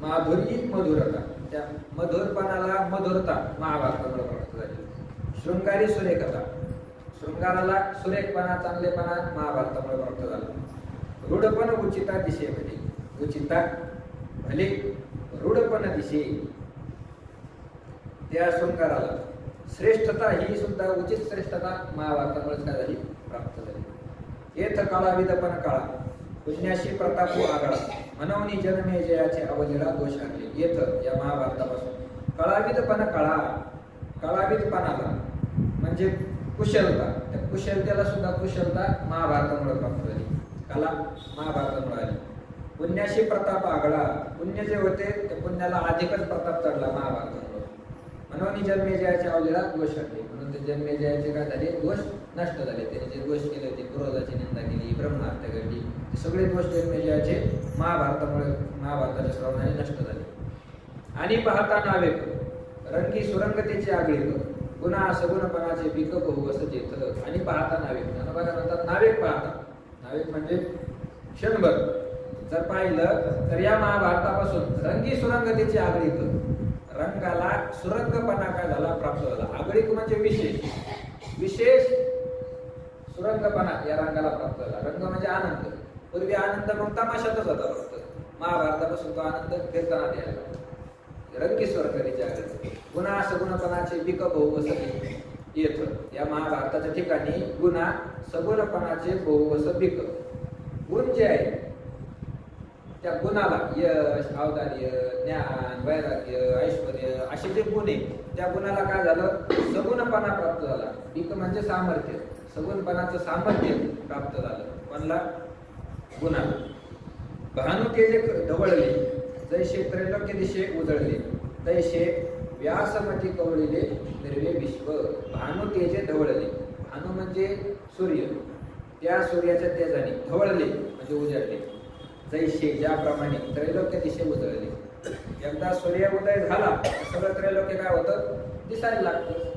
माधुरी मधुरता, त्या मधुरपणाला मधुरता महाभारतामुळे प्राप्त झाली. शृंगारी सुरेखता, शृंगाराला सुरेखपणा चांगलेपणा महाभारतामुळे प्राप्त झाला. रूढपण उचिता दिशे भले, उचिता भले रूढपण दिशे त्या शृंगाराला. श्रेष्ठता ही सुद्धा उचित श्रेष्ठता महाभारतामुळे काय झाली? प्राप्त झाली. येथ काळाविदपण काळा, पुण्याशी प्रतापू आगळा, मनवनी जन्मे जयाचे अवलीला दोष आणले. येथ या महाभारतापासून काळाविदपण काळा, काळाविदपणाला म्हणजे कुशलता, त्या कुशलतेला सुद्धा कुशलता महाभारतामुळे प्राप्त झाली. कला महाभारतामुळे आली. पुण्याशी प्रताप आगळा, पुण्य जे होते त्या पुण्याला अधिकच प्रताप चढला महाभारतामुळे. मनवनी जन्मेजयाचे अवलीला दोष आणले, म्हणून ते जन्मेजयाचे काय झाले? दोष नष्ट झाले. त्याने जे दोष केले ते क्रोधाची निंदा केली, ब्रह्महत्या घडली, ते सगळे दोष जन्मेजयाचे महाभारतामुळे महाभारताच्या श्रवणाने नष्ट झाले. आणि पाहता नावेक, रंगी सुरंगतेची आगळीक, पुन्हा सगुणपणाचे पीक बहु असं जेथ. आणि पाहता नावेक, ज्ञानोबाला म्हणतात नावेक पाहता. नावेक म्हणजे क्षणभर जर पाहिलं तर या महाभारतापासून रंगी सुरंगतेची आगळीक, रंगाला सुरंगपणा काय झाला? प्राप्त झाला. आगळीक म्हणजे विशेष, विशेष सुरंगपणा या रंगाला प्राप्त झाला. रंग म्हणजे आनंद. पूर्वी आनंद मग तमाशातच होता फक्त. महाभारतापासून तो आनंद कीर्तनात यायला. रंगी सुरंगतेची आगळीक, पुन्हा सगुणपणाचे पीक बहु असं येत. या महाभारताच्या ठिकाणी गुन्हा सगुणपणाचे बहु असं पीक. गुण जे आहे त्या गुणाला यश, औदार्य, ज्ञान, वैराग्य, ऐश्वर्य असे जे गुण आहे त्या गुणाला काय झालं? सगुणपणा प्राप्त झाला. पीक म्हणजे सामर्थ्य, सगुणपणाचं सामर्थ्य प्राप्त झालं. कोणाला? गुणाला. भानु तेजे ढवळले, जैसे त्रैलोक्य दिशे उजळले, तैसे व्यासमती कवळिले निर्वे विश्व. भानु तेजे ढवळले, भानु म्हणजे सूर्य, त्या सूर्याच्या तेजाने ढवळले म्हणजे उजळले. जैसे ज्याप्रमाणे त्रैलोक्य दिशे उजळले. एकदा सूर्य उदय झाला सगळं त्रैलोक्य काय होतं? दिसायला लागतं.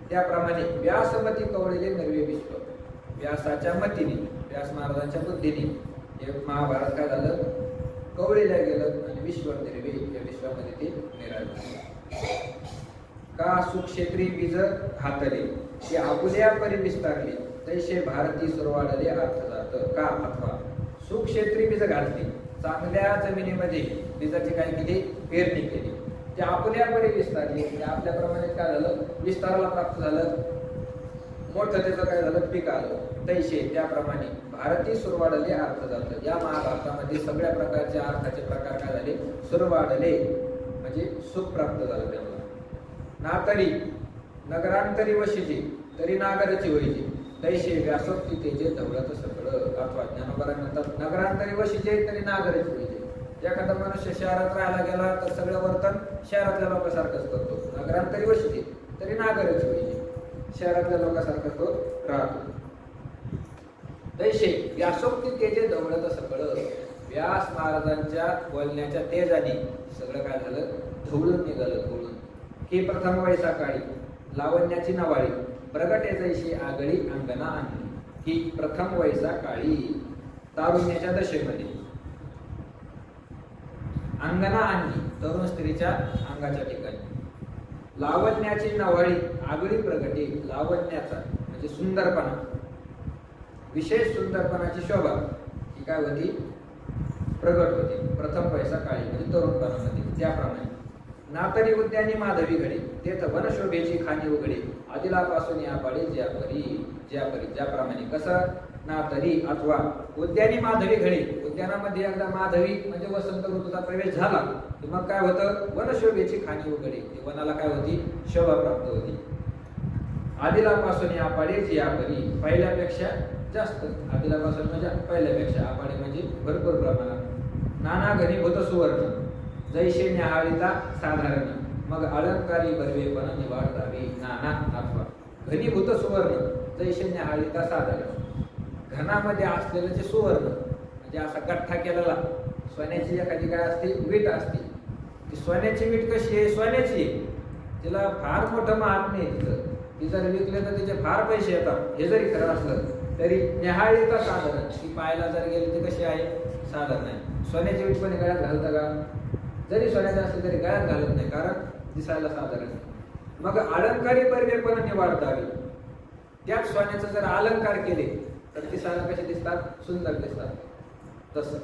त्याप्रमाणे व्यासमती कवळिले निर्वे विश्व, व्यासाच्या मतीने, व्यास महाराजांच्या बुद्धीने हे महाभारत काय झालं? कवळीला गेलं आणि विश्व निर्वे या विश्वामध्ये ते निराळले. का सुक्षेत्री बीज घातले, ते आपुल्या परी विस्तारले, तैसे भारती सुरवाडले अर्थ जात. का? अथवा सुक्षेत्री बीज घातली, चांगल्या जमिनीमध्ये बीजाची काय केली? पेरणी केली. ते आपुल्या परी विस्तारली, ते आपल्याप्रमाणे काय झालं? विस्ताराला प्राप्त झालं, मोठं त्याचं काय झालं? पीक आलं. तैसे त्याप्रमाणे भारती सुरवाडले अर्थ जात. या महाभारतामध्ये सगळ्या प्रकारच्या अर्थाचे प्रकार काय झाले? सुरवाडले म्हणजे सुख प्राप्त झालं त्यामुळे. ना तरी नगरांतरी वशिजे, तरी नागरची व्हायची, तैसे व्यासोक्ती तेजे धवळत सगळं. अथवा ज्ञानोबा म्हणतात नगरांतरी वशिजे तरी नागरची व्हायची. एखादा मनुष्य शहरात राहायला गेला तर सगळं वर्तन शहरातल्या लोकांसारखंच करतो. नगरांतरी वशिजे तरी नागरची व्हायची, शहरातल्या लोकांसारखं तो राहतो. तैसे व्यासोक्ती तेजे धवळत सगळं. व्यास महाराजांच्या बोलण्याच्या तेजाने सगळं काय झालं? धवळून निघालं, धवळून. की प्रथम वैसा काळी लावण्याची नवाळी, प्रगटे जैशी आगळी अंगना आणली. की प्रथम वैसा काळी तारुण्याच्या दशेमध्ये अंगना आणली, तरुण स्त्रीच्या अंगाच्या ठिकाणी. लावण्याची नवाळी आगळी प्रगटे, लावण्याचा म्हणजे सुंदरपणा, विशेष सुंदरपणाची शोभा ही काय होती, प्रगट होती. प्रथम पैसा काळी म्हणजे तरुणपणामध्ये. त्याप्रमाणे ना तरी उद्यानी माधवी घडे, तेथ वनशोभेची खाणी उघडे, आदिलापासून या पाडी ज्याप्रमाणे. कसं, ना तरी अथवा उद्यानी माधवी घडे, उद्यानामध्ये एकदा माधवी म्हणजे वसंत ऋतूचा प्रवेश झाला की मग काय होतं, वनशोभेची खाणी उघडे, ती वनाला काय होती, शोभा प्राप्त होती. आदिलापासून या पाडी पहिल्यापेक्षा जास्त, आदिलापासून म्हणजे पहिल्यापेक्षा, आपाडे म्हणजे भरपूर प्रमाणात. नाना घनीभूत सुवर्ण, जैसे न्याहाळीता साधारण, मग अलंकारी बर्वेपण निवाडतावी. नाना अथवा घनीभूत सुवर्ण, जैसे न्याहाळीता साधारण, घनामध्ये असलेलं जे सुवर्ण म्हणजे असा गठ्ठा केलेला, सोन्याची एखादी काय असते, वीट असते. ती सोन्याची वीट कशी आहे, सोन्याची आहे, तिला फार मोठं महात्म्य आहे तिचं. ती जर विकले तर तिचे फार पैसे येतात. हे जरी खरं असलं तरी न्याहाळीता साधारण, ती पाहायला जर गेली तर कशी आहे, साधारण आहे. सोन्याची वीट पण गळ्यात घालतं का, जरी सोन्याचं असलं तरी गळ्यात घालत नाही, कारण दिसायला साधारण. मग अलंकारी बर्वेपण निवाडतावी, त्याच सोन्याचं जर अलंकार केले तर दिसायला कसे दिसतात, सुंदर दिसतात. तसं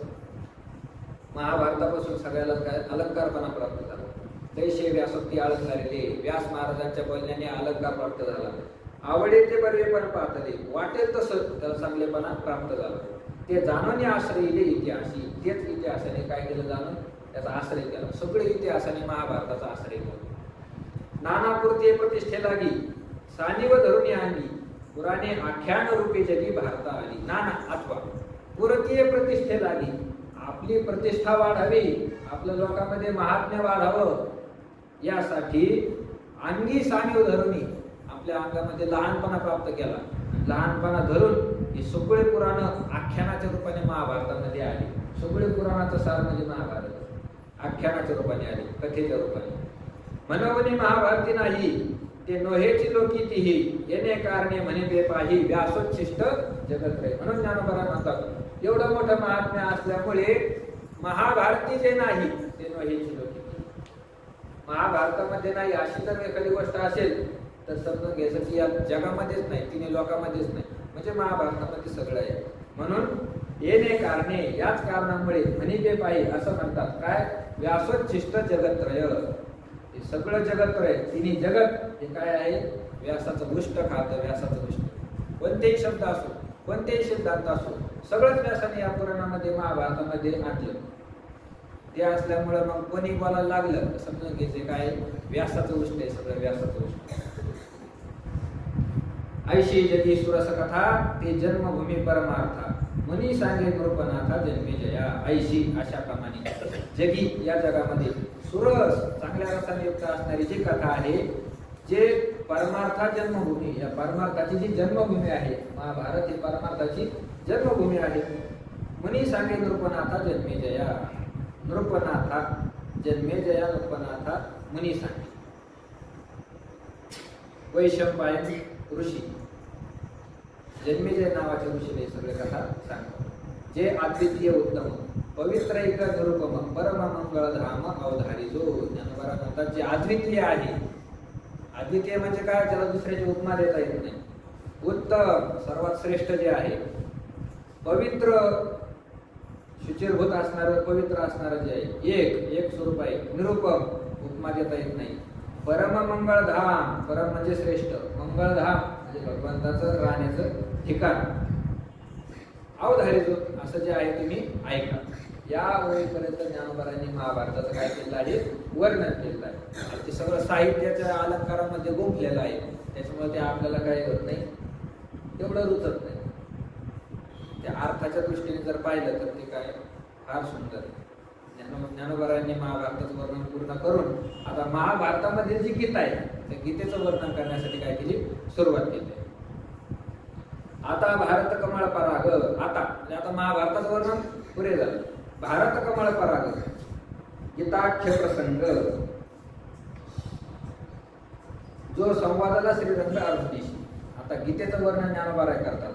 महाभारतापासून सगळ्याला काय अलंकारपणा प्राप्त झाला. जैसे व्यासोक्ती अलंकारिले, व्यास महाराजांच्या बोलण्याने अलंकार प्राप्त झाला. आवडे ते बर्वेपण पाहतले, वाटेल तसं त्याला चांगलेपणा प्राप्त झाला. ते जाणून आश्रयले इतिहासी, तेच इतिहासाने काय केलं, जाणून त्याचा आश्रय केला. सगळे इतिहासाने महाभारताचा आश्रय केला. नानापुरते प्रतिष्ठे लागी, सानिव धरून आणली, पुराणे आख्यान रूपे जगी भारता आली. नाना अथवा पुरतीय प्रतिष्ठे लागी, आपली प्रतिष्ठा वाढावी, आपल्या लोकांमध्ये महात्म्य वाढावं, यासाठी अंगी सानिव धरून, आपल्या अंगामध्ये लहानपणा प्राप्त केला. लहानपणा धरून ही सगळे पुराण आख्यानाच्या रूपाने महाभारतामध्ये आली. सगळे पुराणाचं सार म्हणजे महाभारत आख्यानाच्या रूपाने आली, कथेच्या रूपाने. मनवनी महाभारती नाही, ते नोहेची लोकी तीही, येणे कारणे म्हणे बेपाही, व्यासोच्छिष्ट जगत रे. म्हणून ज्ञानोबा म्हणतात, एवढं मोठं महात्म्य असल्यामुळे महाभारती जे नाही ते नोहेची लोकी. महाभारतामध्ये नाही अशी जर एखादी गोष्ट असेल तर समजून घ्यायचं की या जगामध्येच नाही, तिने लोकांमध्येच नाही, म्हणजे महाभारतामध्ये सगळं आहे. म्हणून येणे कारणे, याच कारणामुळे म्हणी बेपाही असं म्हणतात. काय, व्यासोच्छिष्ट जगत्रय, हे सगळं जगत्रय, तिन्ही जगत हे काय आहे, व्यासाचं उष्ट खातं, व्यासाचं उष्ट. कोणतेही शब्द असो, कोणतेही सिद्धांत असो, सगळंच व्यासाने या पुराणामध्ये महाभारतामध्ये आणलं. ते असल्यामुळं मग कोणी बोलायला लागलं तर समजून घ्यायचे काय, व्यासाचं उष्ट आहे, सगळं व्यासाचं उष्ट. ऐशी जगी सुरस कथा, ते जन्मभूमी परमार्था, मनी सांगे नृपनाथा जन्मे जया. ऐशी अशा प्रमाणे जगी, या जगामध्ये सुरस चांगल्या रसाने युक्त असणारी जी कथा आहे, जे परमार्था जन्मभूमी, या परमार्थाची जी जन्मभूमी आहे, महाभारत ही परमार्थाची जन्मभूमी आहे. मनी सांगे नृपनाथा जन्मे जया, नृपनाथा जन्मे जया, नृपनाथा मुनी सांगे. वैशंपायन ऋषी, जन्मेजय नावाच्या ऋषीने सगळे कथा सांगतात. जे अद्वितीय उत्तम पवित्र एक निरुपम परम मंगळ धाम अवधारी, जो ज्ञानोबा म्हणतात जे अद्वितीय आहे. अद्वितीय म्हणजे काय, त्याला दुसऱ्याची उपमा देता येत नाही. उत्तम सर्वात श्रेष्ठ जे आहे, पवित्र शुचिरभूत असणारं, पवित्र असणारं जे आहे, एक स्वरूप आहे. निरुपम उपमा देता येत नाही. परम मंगळधाम, परम म्हणजे श्रेष्ठ, मंगळधाम म्हणजे भगवंताचं राहण्याचं ठिकाण. अवधारी जो, असं जे आहे तुम्ही ऐका. या वेळेपर्यंत ज्ञानोबांनी महाभारताचं काय केलं आहे, वर्णन केलं आहे. ते सगळं साहित्याच्या अलंकारामध्ये गुंफलेलं आहे, त्याच्यामुळे ते आपल्याला काय होत नाही, तेवढं रुचत नाही. त्या अर्थाच्या दृष्टीने जर पाहिलं तर ते काय फार सुंदर आहे. ज्ञानोबांनी महाभारताचं वर्णन पूर्ण करून आता महाभारतामध्ये जी गीता आहे त्या गीतेचं वर्णन करण्यासाठी काय केली, सुरुवात केली. आता भारत कमळ पराग, आता महाभारताचं वर्णन पुरे झालं. भारत कमळ पराग, गीताख्य प्रसंग, जो संवादाला श्रीरंग अर्जुनीशी. आता गीतेचं वर्णन ज्ञानोबा करतात.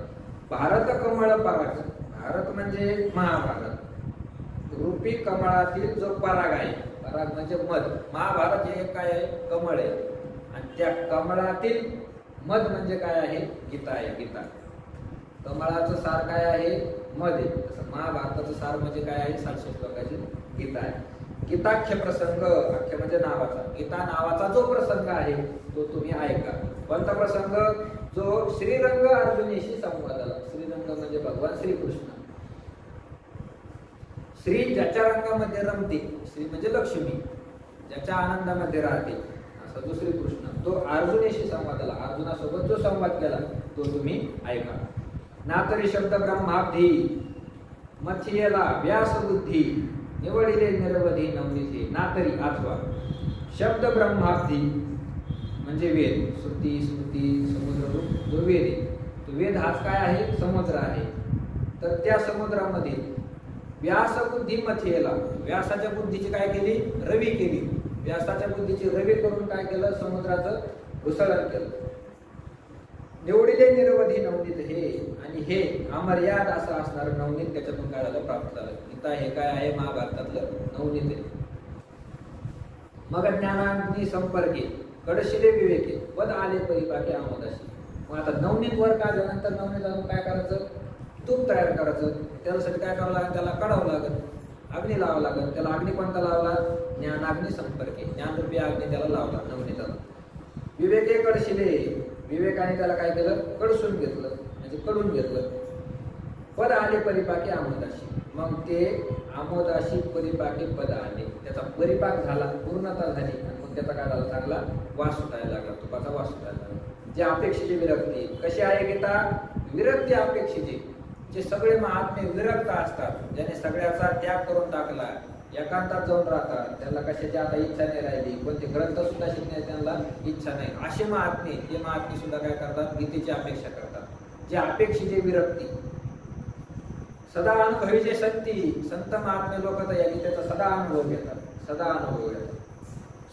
भारत कमळ पराग, भारत म्हणजे महाभारत रूपी कमळातील जो पराग आहे, पराग म्हणजे मध. महाभारत हे काय आहे, कमळ आहे, आणि त्या कमळातील मध म्हणजे काय आहे? गीता आहे. गीता. कमळाचं सार काय आहे? मध आहे. तसं महाभारताचं सार म्हणजे काय आहे? 700 श्लोकाची गीता आहे. गीताख्य प्रसंग, अख्य म्हणजे नावाचा, गीता नावाचा जो प्रसंग आहे तो तुम्ही ऐका. कोणता प्रसंग? जो श्रीरंग अर्जुनीशी संवादाला. श्रीरंग म्हणजे भगवान श्रीकृष्ण. श्री ज्याच्या रंगामध्ये रमते, श्री म्हणजे लक्ष्मी, ज्याच्या आनंदामध्ये राहते, असा जो श्रीकृष्ण, तो अर्जुनीशी संवादाला, अर्जुनासोबत जो संवाद केला तो तुम्ही ऐका. नातरी शब्द ब्रह्माब्धी मथियला व्यास बुद्धी निवडिले निरवधी नवनीथे. नातरी अथवा शब्द ब्रह्माब्धी म्हणजे वेद, श्रुती स्मृती समुद्र जो वेद आहे, तो वेद हाच काय आहे? समुद्र आहे. तर त्या समुद्रामध्ये व्यास बुद्धी मथियला, व्यासाच्या बुद्धीची काय केली? रवी केली. व्यासाच्या बुद्धीची रवी करून काय केलं? समुद्राचं घुसळण केलं. निवडिले निरवधी नवनीत हे, आणि हे अमर्याद असं असणारं नवनीत त्याच्यातून काय झालं? प्राप्त झालं. गीता हे काय आहे? महाभारतातलं नवनीत आहे. मग ज्ञानाग्नी संपर्के कडशिले विवेके पद आले परिपाके आमोदाशी. मग आता नवनीत वर काढल्यानंतर नवनीत अजून काय करायचं? तूप तयार करायचं. त्यासाठी काय करावं लागेल? त्याला काढावं लागेल, अग्नी लावावं लागेल. त्याला अग्नी कोणता लावला? ज्ञानाग्नी संपर्के, ज्ञानरूपी अग्नी त्याला लावला नवनीताला. विवेके कडशिले, विवेकाने त्याला काय केलं? कडसून घेतलं, म्हणजे कडून घेतलं. पद आले परिपाके आमोदाशी. मग ते आमोदाशी परिपाके पद आले, त्याचा परिपाक झाला, पूर्णता झाली, आणि मग त्याचा काय झाला? चांगला वास सुटायला लागला, तुपाचा वास सुटायला लागला. जे अपेक्षेची विरक्ती कशी आहे गीता? विरक्ती अपेक्षेची. जे सगळे महात्मे विरक्त असतात, ज्याने सगळ्याचा त्याग करून टाकला, एकांतात जाऊन राहतात, त्यांना कशाची आता इच्छा नाही राहिली, कोणते ग्रंथ सुद्धा शिकण्याची त्यांना इच्छा नाही, असे महात्मे, ते महात्मे सुद्धा काय करतात? गीतेची अपेक्षा करतात. जे अपेक्षेची विरक्ती, सदा अनुभवीचे संती, संत महात्मे लोक तर या गीतेचा सदा अनुभव घेतात, सदा अनुभव घेतात.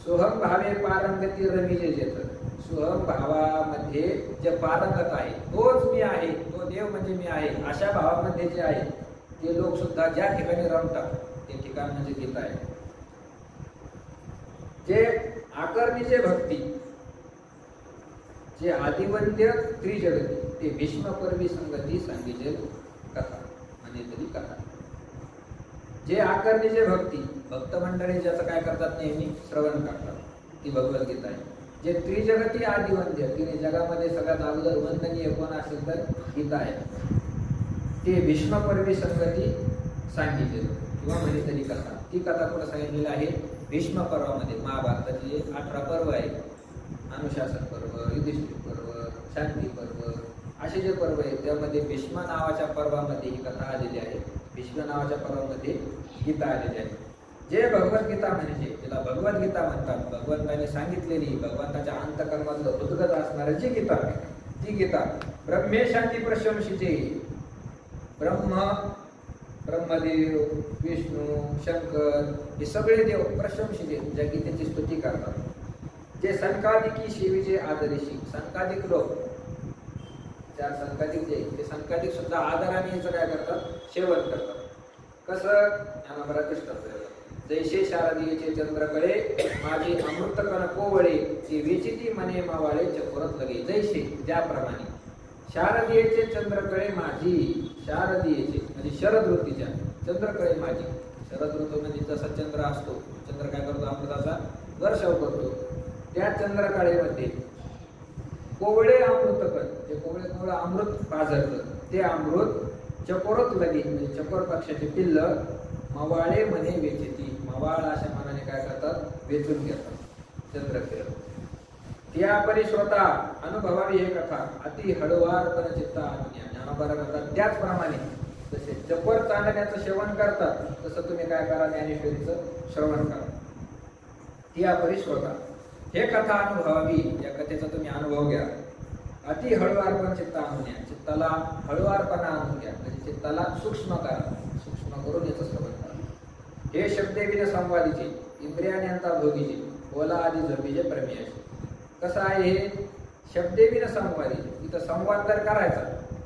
सोहम भावे पारंगती रमीजे जेत. सोहम भावामध्ये जे पारंगत आहे, तोच मी आहे, तो देव म्हणजे मी आहे, अशा भावामध्ये जे आहे ते लोक सुद्धा ज्या ठिकाणी रमतात ते ठिकाण म्हणजे गीता आहे. जे आकर्णीचे भक्ती, जे आदिवंद्य त्रिजगती, ते भीष्म पर्वी संगती सांगितले कथा म्हणजे तरी कथा. जे आकर्णीचे भक्ती, भक्त मंडळी ज्याचं काय करतात? नेहमी श्रवण करतात, ती भगवद्गीता आहे. जे त्रिजगती आदिवंद्य, तिने जगामध्ये सगळ्यात अगोदर वंदनीय कोण असेल तर गीता आहे, ते भीष्म पर्वी संगती सांगितले किंवा म्हणे तरी कथा. ती कथा कुठं सांगितलेली आहे? भीष्म पर्वामध्ये. महाभारताची 18 पर्व आहे, अनुशासन पर्व, युधिष्ठिर पर्व, शांती पर्व, असे जे पर्व आहेत त्यामध्ये भीष्म नावाच्या पर्वामध्ये ही कथा आलेली आहे. भीष्म नावाच्या पर्वामध्ये गीता आलेली आहे. जे भगवद्गीता म्हणजे, तिला भगवद्गीता म्हणतात, भगवंताने सांगितलेली, भगवंताच्या अंतकर्मातलं उद्गत असणारी जी गीता, ती गीता ब्रह्मे शांती प्रशंसीचे. ब्रह्मदेव, विष्णू, शंकर हे सगळे देव प्रशंसीचे, ज्या गीतेची स्तुती करतात. जे संकादिकी सेवेचे आदरीशी, संकादिक लोक, त्या संकादिक जे ते संकादिक सुद्धा आदराने याचं काय करतात? सेवन करतात. कसं? ज्ञानोबा कृष्ण जैसे शारदीयेचे चंद्रकळे माझे अमृत कण कोवळे, ती विचिती मने मावाळे चकोरत लगे. जैसे ज्याप्रमाणे शारदीयेचे चंद्रकळे माझी, शारदीयेचे म्हणजे शरद ऋतूच्या, चंद्रकळे माझी. शरद ऋतू म्हणजे जसा चंद्र असतो, चंद्र काय करतो? अमृताचा वर्षाव करतो. त्या चंद्रकळेमध्ये कोवळे अमृत कण, जे कोवळे कोवळे अमृत पाझरलं, ते अमृत चकोरत लगे म्हणजे चकोर पक्षाचे पिल्ल मवाळे म्हणे वेचती, मवाळ अशा मनाने काय करतात? वेचून घेतात चंद्रकिरण. त्या परिश्रोता अनुभवावी हे कथा अति हळुवारपणे चित्ता आणून ज्ञानोबा करतात. त्याचप्रमाणे जसे चकोर चांदण्याचं सेवन करतात तसं तुम्ही काय करा? ज्ञानेश्वरीचं श्रवण करा. त्या परिश्रोता हे कथा अनुभवावी, या कथेचा तुम्ही अनुभव घ्या. अति हळुवारपण चित्ता आणून घ्या, चित्ताला हळुवारपणा आणून घ्या, म्हणजे चित्ताला सूक्ष्म करा, सूक्ष्म करून याचं श्रवण करा. हे शब्देविन संवादीचे, इंद्रियान्यंता भोगीचे, बोला आदी झोपीचे प्रमेयाचे. कसं आहे हे? शब्देविन संवादी, इथं संवाद तर करायचा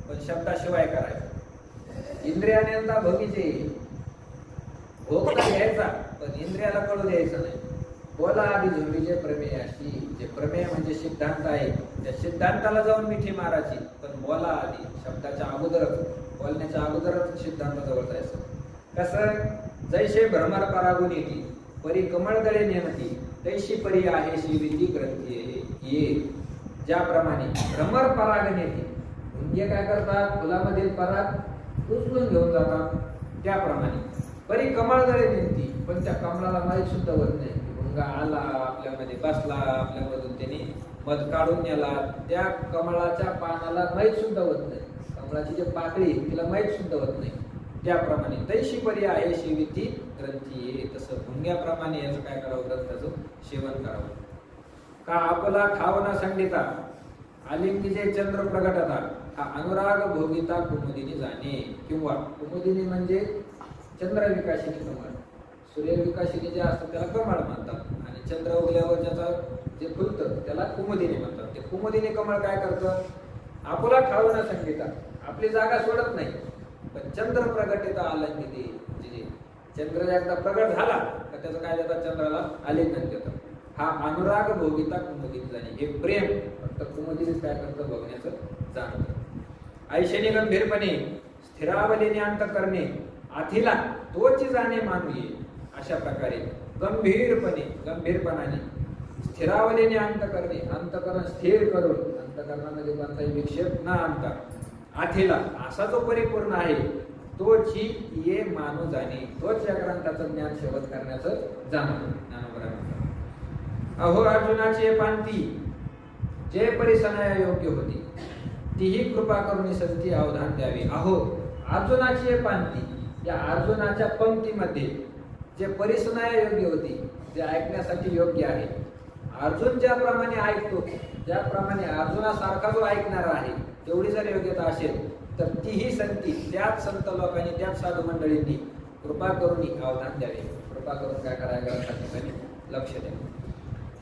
पण शब्दाशिवाय करायचा. इंद्रियान्यंता भोगीचे, भोग तर घ्यायचा पण इंद्रियाला कळू द्यायचं नाही. बोला आदी झोपीचे प्रमेयाशी, जे प्रमेय म्हणजे जे सिद्धांत आहे त्या सिद्धांताला जाऊन मिठी मारायची, पण बोला आधी शब्दाच्या अगोदरच, बोलण्याच्या अगोदरच सिद्धांताजवळ जायचं. कसं जैसे भ्रमर परागून येते परी कमळदळे नेमती तैशी परी आहे शिविती ग्रंथी ये. ज्याप्रमाणे भ्रमर पराग नेते म्हणजे काय करतात, फुलामधील पराग उचलून घेऊन जातात, त्याप्रमाणे परी कमळदळे नेमती, पण त्या कमळाला माहीत सुद्धा होत नाही. भुंगा आला आपल्यामध्ये बसला, आपल्यामधून त्याने मध काढून नेला, त्या कमळाच्या पानाला माहीत सुद्धा होत नाही, कमळाची जी पाकळी तिला माहीत सुद्धा होत नाही. त्याप्रमाणे तैशी परी आहे शिविती ग्रंथी, तसं भुंग्याप्रमाणे याचं काय करावं, ग्रंथाचं सेवन करावं. का आपला ठावना संगीता आलिंगीचे चंद्र प्रगटता हा अनुराग भोगिता कुमुदिनी जाणे. किंवा कुमुदिनी म्हणजे चंद्र विकासिनी कमळ, सूर्य विकासिनी जे असतं त्याला कमळ म्हणतात, आणि चंद्र उगल्यावर ज्याचं जे फुलतं त्याला कुमुदिनी म्हणतात. ते कुमुदिनी कमळ काय करतं, आपला ठावना संगीता आपली जागा सोडत नाही, पण चंद्र प्रगटिता आलिंगिते म्हणजे चंद्र एकदा प्रगट झाला तर त्याचं काय देतात, चंद्राला आलिंगन देतात. हा अनुराग भोगिता कुमुदिनी जाणे, हे प्रेम फक्त कुमुदिनीच काय करतं, बघण्याचं जाणतं. ऐशेने गंभीरपणे स्थिरावलेने अंत करणे आधीला तोची जाणे मानवी. अशा प्रकारे गंभीरपणाने स्थिरावलेने अंत करणे, अंतकरण स्थिर करून, अंतकरणामध्ये कोणताही विक्षेप न आणता आधीला असा जो परिपूर्ण आहे तोची ये मानू जाणे, तोच या ग्रंथाचं ज्ञान सेवन करण्याचं जाणतं. ज्ञानोबरा अहो अर्जुनाची पांती जे परिसनाया योग्य होती तीही कृपा करून संती अवधान द्यावे. अहो अर्जुनाची पांती, या अर्जुनाच्या पंक्तीमध्ये जे परिसनाया योग्य होती, जे ऐकण्यासाठी योग्य आहे, अर्जुन ज्याप्रमाणे ऐकतो, ज्याप्रमाणे अर्जुनासारखा जो ऐकणारा आहे तेवढी जर योग्यता असेल तर तीही संती त्याच संत लोकांनी, त्याच साधू मंडळींनी कृपा करून अवधान द्यावे. कृपा करून काय करायला ठिकाणी लक्ष द्यावे.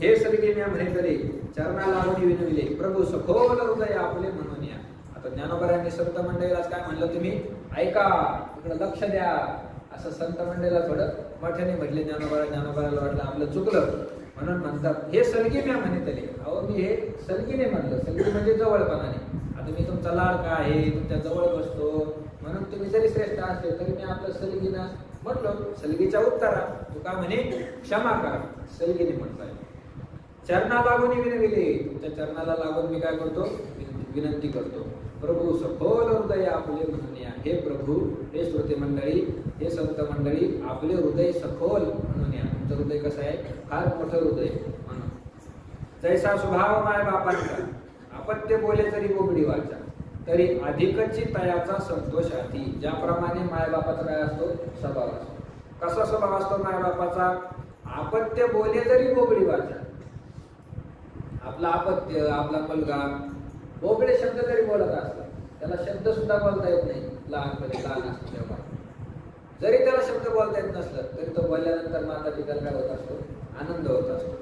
हे सगळे मी म्हणेतले चरणा लावणी विनविले प्रभू सखोल हृदय आपले म्हणून या. आता ज्ञानोबरांनी संत मंडळीला काय म्हणलं, तुम्ही ऐका, इकडे लक्ष द्या, असं संत मंडळीला थोडं मोठ्याने म्हटले. ज्ञानोबराला वाटलं आपलं चुकलं, म्हणून म्हणतात हे सलगी मी म्हणेतले. अहो मी हे सलगीने म्हणलं, सलगी म्हणजे जवळपणाने. आता मी तुमचा लाडका आहे, तुमच्या जवळ बसतो, म्हणून तुम्ही जरी श्रेष्ठ असले तरी मी आपलं सलगीनं म्हटलं. सलगीच्या उत्तरा तुका म्हणे क्षमा करा, सलगीने म्हणताय. चरणा लागून विनविले, तुमच्या चरणाला लागून मी काय करतो, विनंती करतो. प्रभू सखोल हृदय आपले म्हणून या. हे प्रभू, हे श्रोते मंडळी, हे संत मंडळी, आपले हृदय सखोल म्हणून या. तुमचं हृदय कसं आहे, फार मोठं हृदय म्हणून. जैसा स्वभाव माय बापांचा अपत्य बोले तरी बोबडी वाचा तरी अधिकची तयाचा संतोष आधी. ज्याप्रमाणे मायबापाचा काय असतो, स्वभाव असतो. कसा स्वभाव असतो मायबापाचा, अपत्य बोले तरी बोबडी वाचा. आपला अपत्य, आपला मुलगा बोबडे शब्द तरी बोलत असतात, त्याला शब्द सुद्धा बोलता येत नाही. लहान असतो तेव्हा जरी त्याला शब्द बोलता येत नसलं तरी तो बोलल्यानंतर माता पित्याला काय होत असतो, आनंद होत असतो.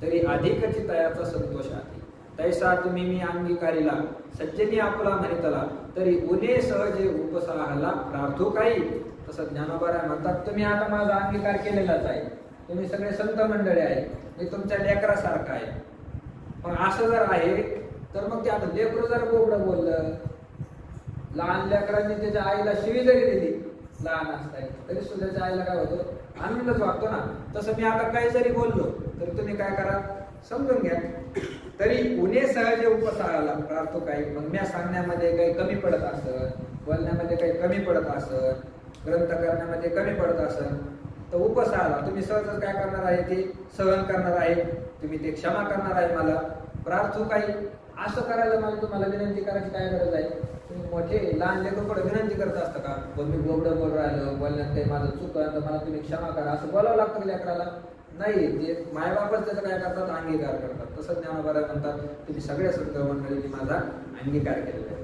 तरी अधिकची तयाचा संतोष आहे. तैसा तुम्ही मी अंगीकारीला सज्जनी आपला म्हणतला तरी उन्हे सहजे उपसाहाला प्रार्थू काही. तसं ज्ञानोबा म्हणतात, तुम्ही आता माझा अंगीकार केलेलाच आहे, तुम्ही सगळे संत मंडळी आहे, मी तुमच्या लेकरासारखा आहे. पण असं जर आहे तर मग ते आता लेकरू जर बोबडं बोललं, लहान लेकरांनी त्याच्या आईला शिवी जरी दिली लहान असताना तरी सुद्धा त्याच्या आईला काय होतं, आनंदच वाटतो ना. तसं मी आता काही जरी बोललो तर तुम्ही काय करा, समजून घ्या. तरी उन्हे सहज उपसाहाला प्रार्थो काही. मग मी सांगण्यामध्ये काही कमी पडत असत, बोलण्यामध्ये काही कमी पडत असत, ग्रंथ करण्यामध्ये कमी पडत असत तर उपसाहाला तुम्ही सहजच काय करणार आहे, ते सहन करणार आहे, तुम्ही ते क्षमा करणार आहे मला. प्रार्थो काही असं करायला मला तुम्हाला विनंती करायची काय गरज आहे. तुम्ही मोठे लहान लेकरकडे विनंती करत असता का, मी बोबडं बोल राहिलो, बोलण्यात काही माझं चुकलं तर मला तुम्ही क्षमा करा असं बोलावं लागतं लेकराला. नाही, ते मायबापच त्याचं काय करतात, अंगीकार करतात. तसं ज्ञानोबा म्हणतात, तुम्ही सगळ्या संत मंडळींनी माझा अंगीकार केलेला आहे.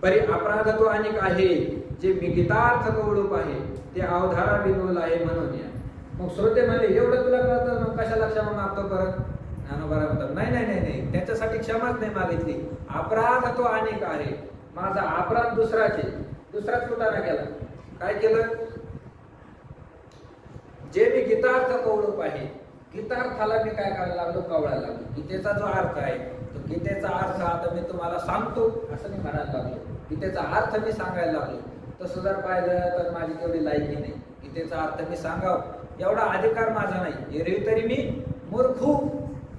परी अपराध तो अनेक आहे जे मिगितार्थ गौडूप आहे ते अवधारा विनोल आहे म्हणून या. मग श्रोते म्हणले एवढं तुला कळतं, मग कशाला क्षमा मागतो परत. ज्ञानोबा म्हणतात, नाही नाही नाही नाही, त्याच्यासाठी क्षमाच नाही मागितली. अपराध तो अनेक आहे, माझा अपराध दुसराच कुठाना केला. काय केलं, जे मी गीतार्थ कौडूप आहे, गीतार्थाला मी काय करायला लागलो, कवळायला लागलो. गीतेचा जो अर्थ आहे तो गीतेचा अर्थ आता मी तुम्हाला सांगतो असं मी म्हणायला लागलो. गीतेचा अर्थ मी सांगायला लागलो. तसं जर पाहिलं तर माझी तेवढी लायकी नाही. गीतेचा अर्थ मी सांगावं एवढा अधिकार माझा नाही. एरवी तरी मी मूर्खू,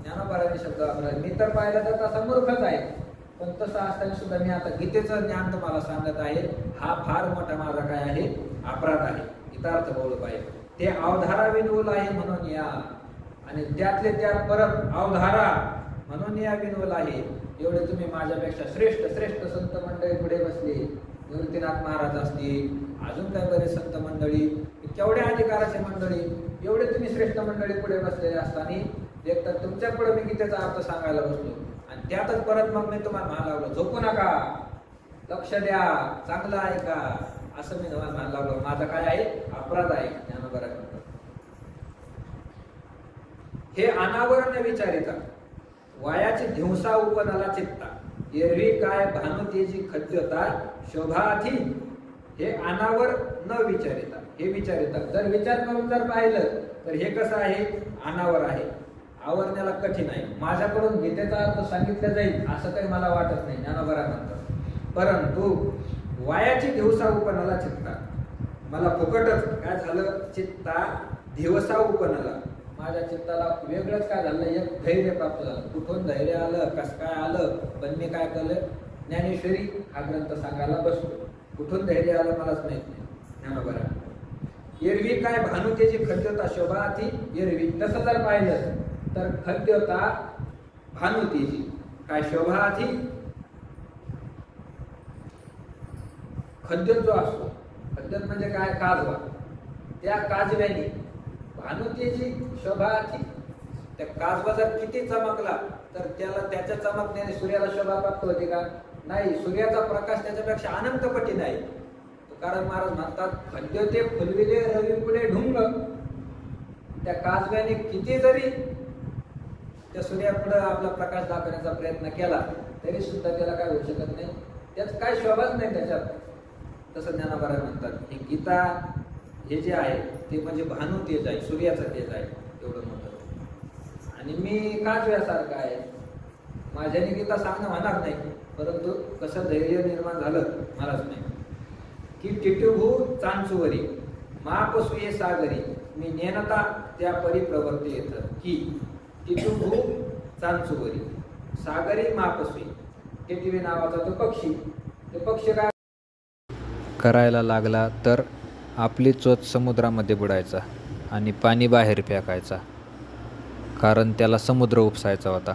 ज्ञानोबारांनी शब्द वापरला. मी तर पाहिलं तर तसा मूर्खच आहे, पण तसं असताना सुद्धा मी आता गीतेचं ज्ञान तुम्हाला सांगत आहे. हा फार मोठा माझा काय आहे, अपराध आहे. गीतार्थ बोलू पाहिजे. ते अवधारा विनवल आहे म्हणून या, आणि त्यातले त्यात परत अवधारा म्हणून या विनवल आहे. एवढे तुम्ही माझ्यापेक्षा श्रेष्ठ श्रेष्ठ संत मंडळी पुढे बसले. निवृत्तीनाथ महाराज असतील, अजून काही बरेच संत मंडळी, केवढ्या अधिकाराचे मंडळी, एवढे तुम्ही श्रेष्ठ मंडळी पुढे बसलेले असताना एक तर तुमच्या पुढे मी गीतेचा अर्थ सांगायला बसलो, आणि त्यातच परत मग मी तुम्हाला म्हणायला लागलो झोपू नका, लक्ष द्या, चांगलं ऐका, असं मी तुम्हाला म्हणायला लागलो. माझा काय आहे, अपराध आहे. ज्ञानोबा हे अनावरण विचारिता वायाची धिवसा उपनाला चित्ता, एरवी काय भानुतेची खद्यता शोभाथी. हे अनावर न विचारिता, हे विचारिता जर विचार करून जर पाहिलं तर हे कसं आहे, अनावर आहे, आवरण्याला कठीण आहे. माझ्याकडून गीतेचा अर्थ सांगितला जाईल असं काही मला वाटत नाही. ज्ञानोबा म्हणतात, परंतु वायाची दिवसा उपनाला चित्ता, मला फुकटच काय झालं, चित्ता दिवसा उपनाला, माझ्या चित्ताला वेगळंच काय झालं, एक धैर्य प्राप्त झालं. कुठून धैर्य आलं, कसं काय आलं, पण मी काय केलं, ज्ञानेश्वरी हा ग्रंथ सांगायला बसलो. कुठून धैर्य आलं मलाच माहित नाही. ज्ञानोबा एरवी काय भानुतेची खद्यता शोभाती, एरवी तसं जर पाहिलं तर खद्यता भानुतेची काय शोभाती, खद्यत जो असतो, खद्यत म्हणजे काय, काजवा, त्या काजव्याने भानुतेची शोभाती, त्या काजवा जर किती चमकला तर त्याला त्याच्या चमकण्याने सूर्याला शोभा प्राप्त होते का, नाही. सूर्याचा प्रकाश त्याच्यापेक्षा अनंत पटीने आहे. तुकाराम महाराज म्हणतात, खद्यते फुलविले रवी पुढे ढुंग, त्या काजव्याने किती जरी त्या सूर्यापुढे आपला प्रकाश दाखवण्याचा प्रयत्न केला तरी सुद्धा त्याला काय होऊ शकत नाही, त्यात काय शोभाच नाही त्याच्यात. तसं ज्ञानोबा म्हणतात, हे गीता हे जे आहे ते म्हणजे भानू तेज आहे, सूर्याचं तेज आहे एवढं मोठं. आणि मी काजव्यासारखा आहे, माझ्याने गीता सांगणं होणार नाही, परंतु कसं धैर्य निर्माण झालं मलाच नाही. की टिटुभू चांचुवरी महापसुये सागरी, मी नेनता त्या परिप्रवर्ते येत. की टिटुभू चांचुवरी सागरी महापसुई, टिटवी नावाचा तो पक्षी, ते पक्षी काय करायला लागला तर आपली चोच समुद्रामध्ये बुडायचा आणि पाणी बाहेर फेकायचा, कारण त्याला समुद्र उपसायचा होता.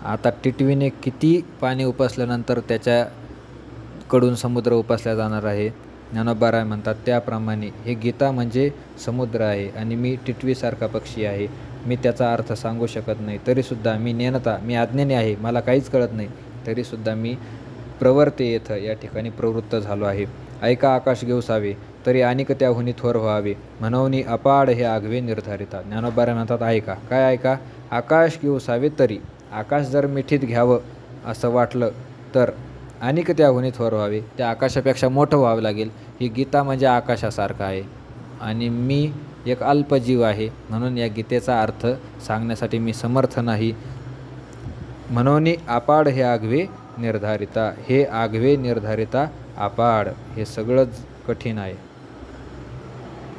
आता टिटवीने किती पाणी उपसल्यानंतर त्याच्याकडून समुद्र उपसला जाणार आहे. ज्ञानोबा म्हणतात त्याप्रमाणे हे गीता म्हणजे समुद्र आहे आणि मी टिटवीसारखा पक्षी आहे. मी त्याचा अर्थ सांगू शकत नाही, तरीसुद्धा मी नेनता, मी अज्ञानी आहे, मला काहीच कळत नाही, तरीसुद्धा मी प्रवर्ते येथं या ठिकाणी प्रवृत्त झालो आहे. ऐका आकाश घेऊसावे तरी अनिक त्याहुनी थोर व्हावे, म्हणून अपाड हे आघवे निर्धारिता. ज्ञानोबा म्हणतात ऐका, काय ऐका, आकाश घेऊसावे तरी, आकाश जर मिठीत घ्यावं असं वाटलं तर अनिक त्याहुनी थोर व्हावे, त्या आकाशापेक्षा मोठं व्हावं लागेल. ही गीता म्हणजे आकाशासारखं आहे आणि मी एक अल्पजीव आहे, म्हणून या गीतेचा अर्थ सांगण्यासाठी मी समर्थ नाही. म्हणून अपाड हे आघवे निर्धारिता, हे आघवे निर्धारिता अपाड, हे सगळंच कठीण आहे.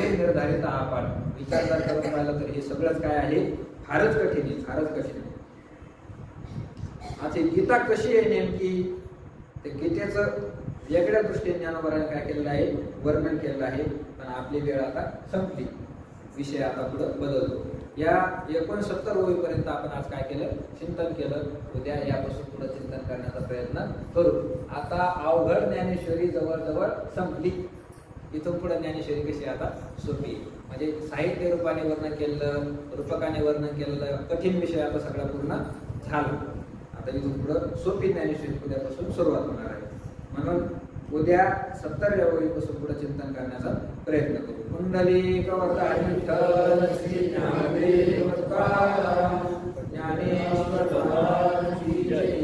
निर्धारिता अपाड, विचार जर करून पाहिलं तर हे सगळंच काय आहे, फारच कठीण आहे, फारच कठीण आहे. आता गीता कशी आहे नेमकी, ते गीतेचं वेगळ्या दृष्टीने ज्ञानोबाने काय केलेलं आहे, वर्णन केलेलं आहे. पण आपली वेळ आता संपली, विषय आता पुढे बदलतो. या 69 होईपर्यंत आपण आज काय केलं, चिंतन केलं. उद्या यापासून पुढे चिंतन करण्याचा प्रयत्न करू. आता अवघड ज्ञानेश्वरी जवळजवळ संपली. इथून पुढे ज्ञानेश्वरी कशी आता सोपी, म्हणजे साहित्य रूपाने वर्णन केलं, रूपकाने वर्णन केलेलं कठीण विषय आता सगळा पूर्ण झाला. आता इथून पुढे सोपी ज्ञानेश्वरी उद्यापासून सुरुवात होणार आहे. म्हणून उद्या 70व्या ओळीपासून पुढे चिंतन करण्याचा प्रयत्न करू. कुंडलीक वरदाय विठ्ठल श्री ज्ञानदेव तुकाराम ज्ञानेश्वर महाराज की जय.